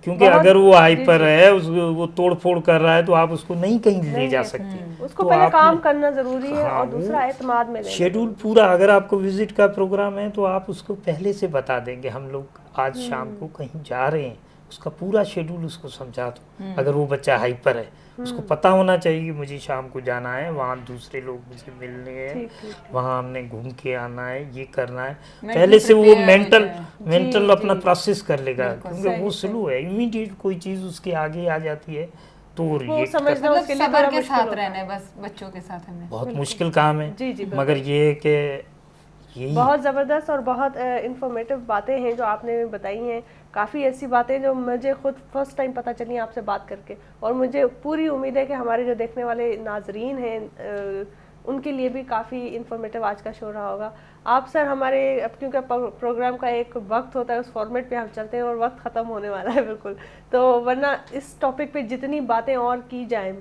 क्योंकि अगर वो हाइपर है, वो तोड़ फोड़ कर रहा है, तो आप उसको नहीं कहीं ले जा सकते। उसको पहले काम करना जरूरी है और दूसरा एतमाद में शेड्यूल पूरा। अगर आपको विजिट का प्रोग्राम है तो आप उसको पहले से बता देंगे, हम लोग आज शाम को कहीं जा रहे हैं, उसका पूरा शेड्यूल उसको समझा दो। अगर वो बच्चा हाइपर है, उसको पता होना चाहिए कि मुझे शाम को जाना है, वहाँ दूसरे लोग मुझे मिलने हैं, वहाँ हमने घूम के आना है, ये करना है। पहले से वो मेंटल अपना प्रोसेस कर लेगा, क्योंकि वो स्लो है। इमीडिएट कोई चीज़ उसके आगे आ जाती है तो वो समझना उसके लिए सब्र के साथ रहना है, बस बच्चों के साथ हमें बहुत मुश्किल काम है। मगर ये है कि बहुत ज़बरदस्त और बहुत इंफॉर्मेटिव बातें हैं जो आपने बताई हैं। काफ़ी ऐसी बातें जो मुझे खुद फर्स्ट टाइम पता चली आपसे बात करके, और मुझे पूरी उम्मीद है कि हमारे जो देखने वाले नाजरीन हैं उनके लिए भी काफ़ी इन्फॉर्मेटिव आज का शो रहा होगा। आप सर हमारे अब क्योंकि प्रोग्राम का एक वक्त होता है, उस फॉर्मेट पे हम चलते हैं और वक्त ख़त्म होने वाला है बिल्कुल, तो वरना इस टॉपिक पे जितनी बातें और की जाएं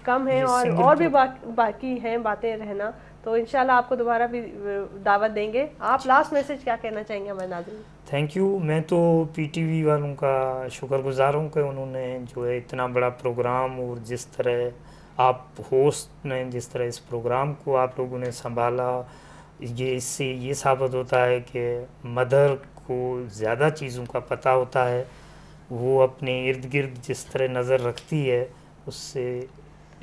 कम है, ये और single भी बाकी हैं बातें रहना, तो इंशाल्लाह आपको दोबारा भी दावत देंगे। आप लास्ट मैसेज क्या कहना चाहेंगे हमारे नाज़रीन? Thank you. मैं तो पीटीवी वालों का शुक्रगुजार हूँ कि उन्होंने जो है इतना बड़ा प्रोग्राम, और जिस तरह आप होस्ट ने जिस तरह इस प्रोग्राम को आप लोगों ने संभाला, ये इससे ये साबित होता है कि मदर को ज़्यादा चीज़ों का पता होता है, वो अपने इर्द गिर्द जिस तरह नज़र रखती है, उससे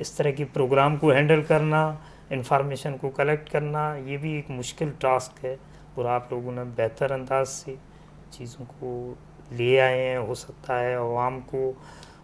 इस तरह की प्रोग्राम को हैंडल करना, इंफॉर्मेशन को कलेक्ट करना, ये भी एक मुश्किल टास्क है, और आप लोगों ने बेहतर अंदाज से चीज़ों को ले आए हैं। हो सकता है अवाम को,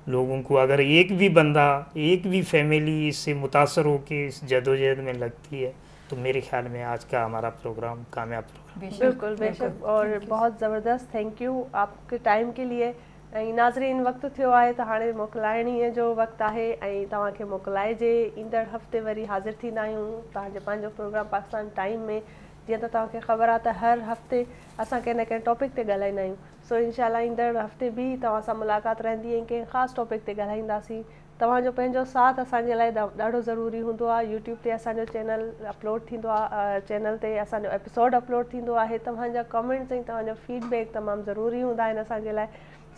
लोगों को, अगर एक भी बंदा, एक भी फैमिली इससे मुतासर हो के इस जदोजहद में लगती है, तो मेरे ख्याल में आज का हमारा प्रोग्राम कामयाब प्रोग्राम। बिल्कुल बेशक, और बहुत ज़बरदस्त थैंक यू आपके टाइम के लिए। ऐं नाज़रीन, वक्त थियो आहे त हाणे मोकिलाइणीअ जो वक़्तु आहे, ऐं तव्हांखे मोकिलाइजे। ईंदड़ हफ़्ते वरी हाज़िर थींदा आहियूं तव्हांजे पंहिंजो प्रोग्राम पाकिस्तान टाइम में। जीअं त तव्हांखे ख़बर आहे त हर हफ़्ते असां कंहिं न कंहिं टॉपिक ते ॻाल्हाईंदा आहियूं, सो इंशाल्लाह ईंदड़ हफ़्ते बि तव्हां सां मुलाक़ात रहंदी, ऐं कंहिं ख़ासि टॉपिक ते ॻाल्हाईंदासीं। तव्हांजो पंहिंजो साथ असांजे लाइ ॾाढो ज़रूरी हूंदो आहे। यूट्यूब ते असांजो चैनल अपलोड थींदो आहे, चैनल ते असांजो एपिसोड अपलोड थींदो आहे। तव्हांजा कमेंट्स ऐं तव्हांजो फीडबैक तमामु ज़रूरी हूंदा आहिनि असांजे लाइ।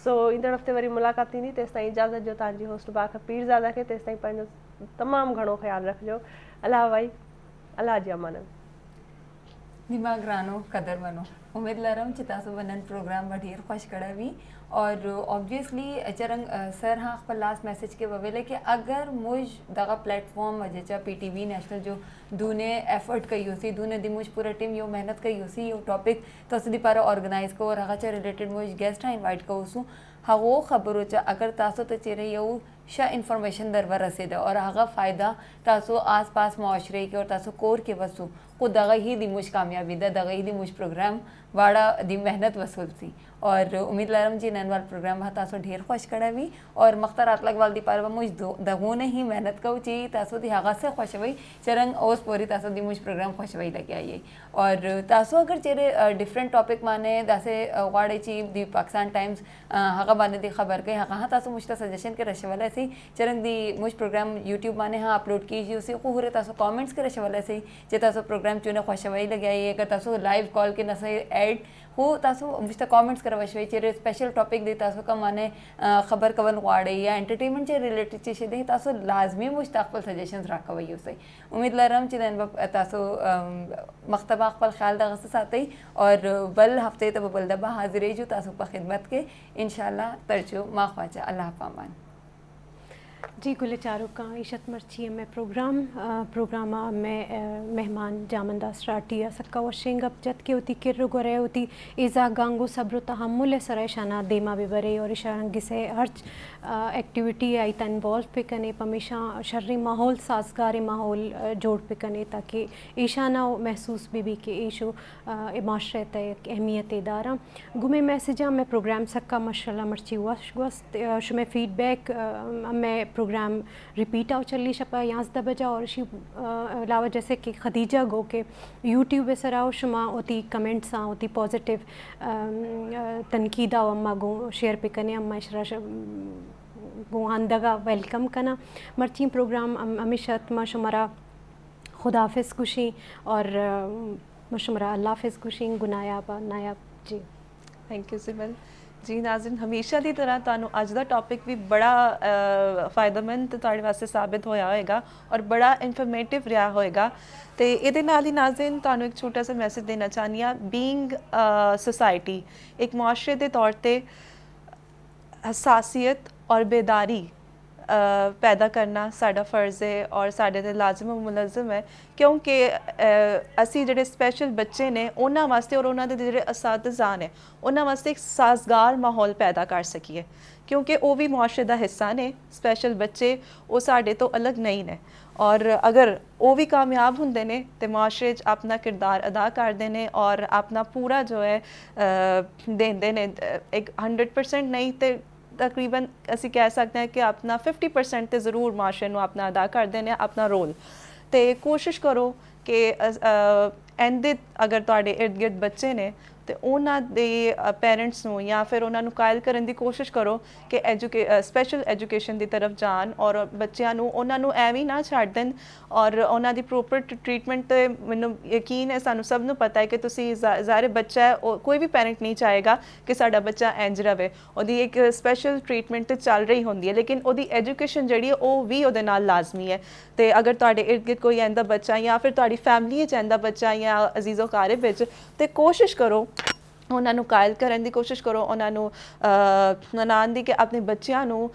सो ईंदड़ हफ़्ते वरी मुलाक़ात थींदी, तेसिताईं इजाज़त ॾियो तव्हांजी होस्ट बाक़ पीरज़ादा खे। तेसिताईं पंहिंजो तमामु घणो ख़्यालु रखिजो। अलाह भाई, अलाह जी अमानत। दिमाग रानो कदर बनो। उम्मीद लरम चितासो बनन प्रोग्राम बढ़िया खुश कड़ा भी, और ऑब्वियसली चरंग सर हाँ पर लास्ट मैसेज के ववेले कि अगर मुझ दगा प्लेटफॉर्म जैसा पीटीवी नेशनल जो दूने एफर्ट कई होसी, दूने दी मुझ पूरा टीम यो मेहनत कई होसी यो टॉपिक तो सदी पारा ऑर्गेनाइज को, और हगा रिलेटेड मुझ गेस्ट हाँ इनवाइट करूँ हाँ वो खबर हो अगर तासो तो चेहरे यो शा इन्फॉर्मेशन दरबार रसीद, और हगा फ़ायदा तासो आस पास माशरे के और तासो कोर के वसू को दगा ही दी मुझ कामयाबी दगा ही दी मुझ प्रोग्राम वाड़ा दी मेहनत वसूल सी। और उम्मीद लारम जी नैन वाल प्रोग्राम हा तासो ढेर खुश कड़ा भी, और मख्तर आतलक वाल दी पारवा मुझ दगो ने ही मेहनत कऊ ची तासो दी हागा से खुश वही चरंग ओस पोरी तासो दी मुझ प्रोग्राम खुश वही लगे आई। और तासो अगर चेरे डिफरेंट टॉपिक माने दासे वाड़े ची दी पाकिस्तान टाइम्स हागा बाने दी खबर के हागा हाँ तासो मुझता सजेशन के रशे वाला से चरंग दी मुझ प्रोग्राम यूट्यूब माने हाँ अपलोड कीजिए उसे को हुरे तासो कमेंट्स के रशे वाला से जे तासो प्रोग्राम चुने खुश वही लगे आई। अगर तासो लाइव कॉल के नसे ऐड हो तासो मुझता कमेंट्स करवा शवे चेरे स्पेशल टॉपिक दे तासो का माने खबर कवन वाड़े या एंटरटेनमेंट से रिलेटेड चीज़ें दे तासो लाजमी मुश्ताकल सजेशंस रखा वही उसे। उम्मीद लरम चिदन तासो मख्तबा अकबल ख्याल दगस साथे, और बल हफ्ते तब बल दबा हाजिर जो तासो पर खिदमत के इंशाल्लाह तरजो मा ख्वाजा। अल्लाह पामान जी गुल चारों का इशत मर्ची में प्रोग्राम में मेहमान जामंदा स्टार्टिया सक्का वशिंग अब जत के होती किर गोरे होती इज़ा गांगो सब्र तहम्मुल सराय शाना देमा बिबरे और इशारंगी से हर एक्टिविटी आई तन इन्वॉल्व पे कने हमेशा शर्री माहौल साजगार माहौल जोड़ पे कने ताकि ईशाना महसूस भी के ईशो माशरत अहमियत दारा गुमे मैसेजा में प्रोग्राम सक्का माशाल्लाह मर्ची वस्त शुमे फीडबैक में प्रोग्राम रिपीट आओ चली शपा यहाँ दबजा, और इसी अलावा जैसे कि खदीजा गो के यूट्यूब सराओ शुमा होती कमेंट्स होती पॉजिटिव तनकीदा अम्मा गो शेयर पे कने अम्मा इशरा गो आंदगा वेलकम कना मर्ची प्रोग्राम हमेशा तमा शुमारा खुदाफिज खुशी और मशुमरा अल्लाह हाफिज़ खुशी गुनायाब नायाब जी। थैंक यू सिमल जी। नाज़रीन हमेशा की तरह तुहानू अज दा टॉपिक भी बड़ा फ़ायदेमंद तुहाडे वास्ते साबित होया होएगा और बड़ा इन्फॉर्मेटिव रहा होएगा। तो ये नाल ही नाज़रीन तुहानू एक छोटा सा मैसेज देना चाहनी हाँ, बीइंग सोसाइटी एक मुआशरे के तौर पर हसासीयत और बेदारी पैदा करना साडा फ़र्ज़ है और साडे ते लाजम और मुलज़म है, क्योंकि असी जिहड़े स्पैशल बच्चे ने उन्हां वास्ते और उन्हां दे जिहड़े असातिज़ा ने उन्हां वास्ते एक साजगार माहौल पैदा कर सकीए, क्योंकि वो भी मुआशरे दा हिस्सा ने। स्पैशल बच्चे वो साडे तो अलग नहीं ने, और अगर वो भी कामयाब होंदे ने तो मुआशरे च अपना किरदार अदा करते हैं और अपना पूरा जो है देंदे ने। एक 100% नहीं तो तकरीबन असी कह सकते हैं कि अपना 50% तो ज़रूर माशरे नूं अपना अदा करते हैं अपना रोल। ਤੇ ਕੋਸ਼ਿਸ਼ ਕਰੋ ਕਿ ਇਹਦੇ ਅਗਰ ਤੁਹਾਡੇ ਇਰਦ ਗਿਰਦ ਬੱਚੇ ਨੇ ਤੇ ਉਹਨਾਂ ਦੇ ਪੇਰੈਂਟਸ ਨੂੰ ਜਾਂ ਫਿਰ ਉਹਨਾਂ ਨੂੰ ਕਾਇਲ ਕਰਨ ਦੀ ਕੋਸ਼ਿਸ਼ ਕਰੋ ਕਿ ਸਪੈਸ਼ਲ ਐਜੂਕੇਸ਼ਨ ਦੀ ਤਰਫ ਜਾਣ ਔਰ ਬੱਚਿਆਂ ਨੂੰ ਉਹਨਾਂ ਨੂੰ ਐਵੇਂ ਨਾ ਛੱਡ ਦੇਣ ਔਰ ਉਹਨਾਂ ਦੀ ਪ੍ਰੋਪਰ ਟ੍ਰੀਟਮੈਂਟ ਤੇ ਮੈਨੂੰ ਯਕੀਨ ਹੈ ਸਾਨੂੰ ਸਭ ਨੂੰ ਪਤਾ ਹੈ ਕਿ ਤੁਸੀਂ ਜ਼ਾਹਿਰ ਬੱਚਾ ਹੈ ਕੋਈ ਵੀ ਪੈਰੈਂਟ ਨਹੀਂ ਚਾਹੇਗਾ ਕਿ ਸਾਡਾ ਬੱਚਾ ਇੰਝ ਰਵੇ ਉਹਦੀ ਇੱਕ ਸਪੈਸ਼ਲ ਟ੍ਰੀਟਮੈਂਟ ਤੇ ਚੱਲ ਰਹੀ ਹੁੰਦੀ ਹੈ ਲੇਕਿਨ ਉਹਦੀ ਐਜੂਕੇਸ਼ਨ ਜਿਹੜੀ ਹੈ ਉਹ ਵੀ ਉਹਦੇ ਨਾਲ ਲਾਜ਼ਮੀ ਹੈ ਤੇ ਅਗਰ ਤੁਹਾਡੇ ਇਰਦ ਗਿਰਦ ਕੋਈ ਇਹਦਾ ਬੱਚਾ ਜਾਂ ਫਿਰ ਤੁਹਾਡੀ ਫੈਮਿਲੀ 'ਚ ਇਹਦਾ ਬੱਚਾ ਜਾਂ ਅਜ਼ੀਜ਼ੋ ਕਾਰਿਬ ਵਿੱਚ ਤੇ ਕੋਸ਼ਿਸ਼ ਕਰੋ ਉਹਨਾਂ ਨੂੰ ਕਾਇਲ ਕਰਨ ਦੀ ਕੋਸ਼ਿਸ਼ ਕਰੋ ਉਹਨਾਂ ਨੂੰ ਮਨਾਉਣ ਦੀ ਕਿ ਆਪਣੇ ਬੱਚਿਆਂ ਨੂੰ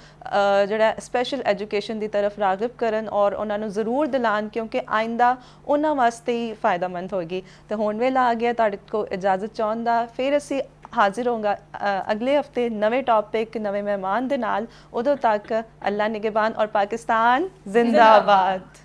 ਜਿਹੜਾ ਸਪੈਸ਼ਲ ਐਜੂਕੇਸ਼ਨ ਦੀ ਤਰਫ ਰਾਗਿਬ ਕਰਨ ਔਰ ਉਹਨਾਂ ਨੂੰ ਜ਼ਰੂਰ ਦਿਲਾਉਣ ਕਿਉਂਕਿ ਆਇੰਦਾ ਉਹਨਾਂ ਵਾਸਤੇ ਹੀ ਫਾਇਦਾਮੰਦ ਹੋਏਗੀ ਤੇ ਹੁਣ ਵੇਲਾ ਆ ਗਿਆ ਤੁਹਾਡੇ ਕੋਲ ਇਜਾਜ਼ਤ ਚਾਹੁਣ ਦਾ ਫਿਰ ਅਸੀਂ ਹਾਜ਼ਰ ਹੋਊਗਾ ਅਗਲੇ ਹਫਤੇ ਨਵੇਂ ਟੌਪਿਕ ਨਵੇਂ ਮਹਿਮਾਨ ਦੇ ਨਾਲ ਉਦੋਂ ਤੱਕ ਅੱਲਾ ਨਿਗਹਿਬਾਨ ਔਰ ਪਾਕਿਸਤਾਨ ਜ਼ਿੰਦਾਬਾਦ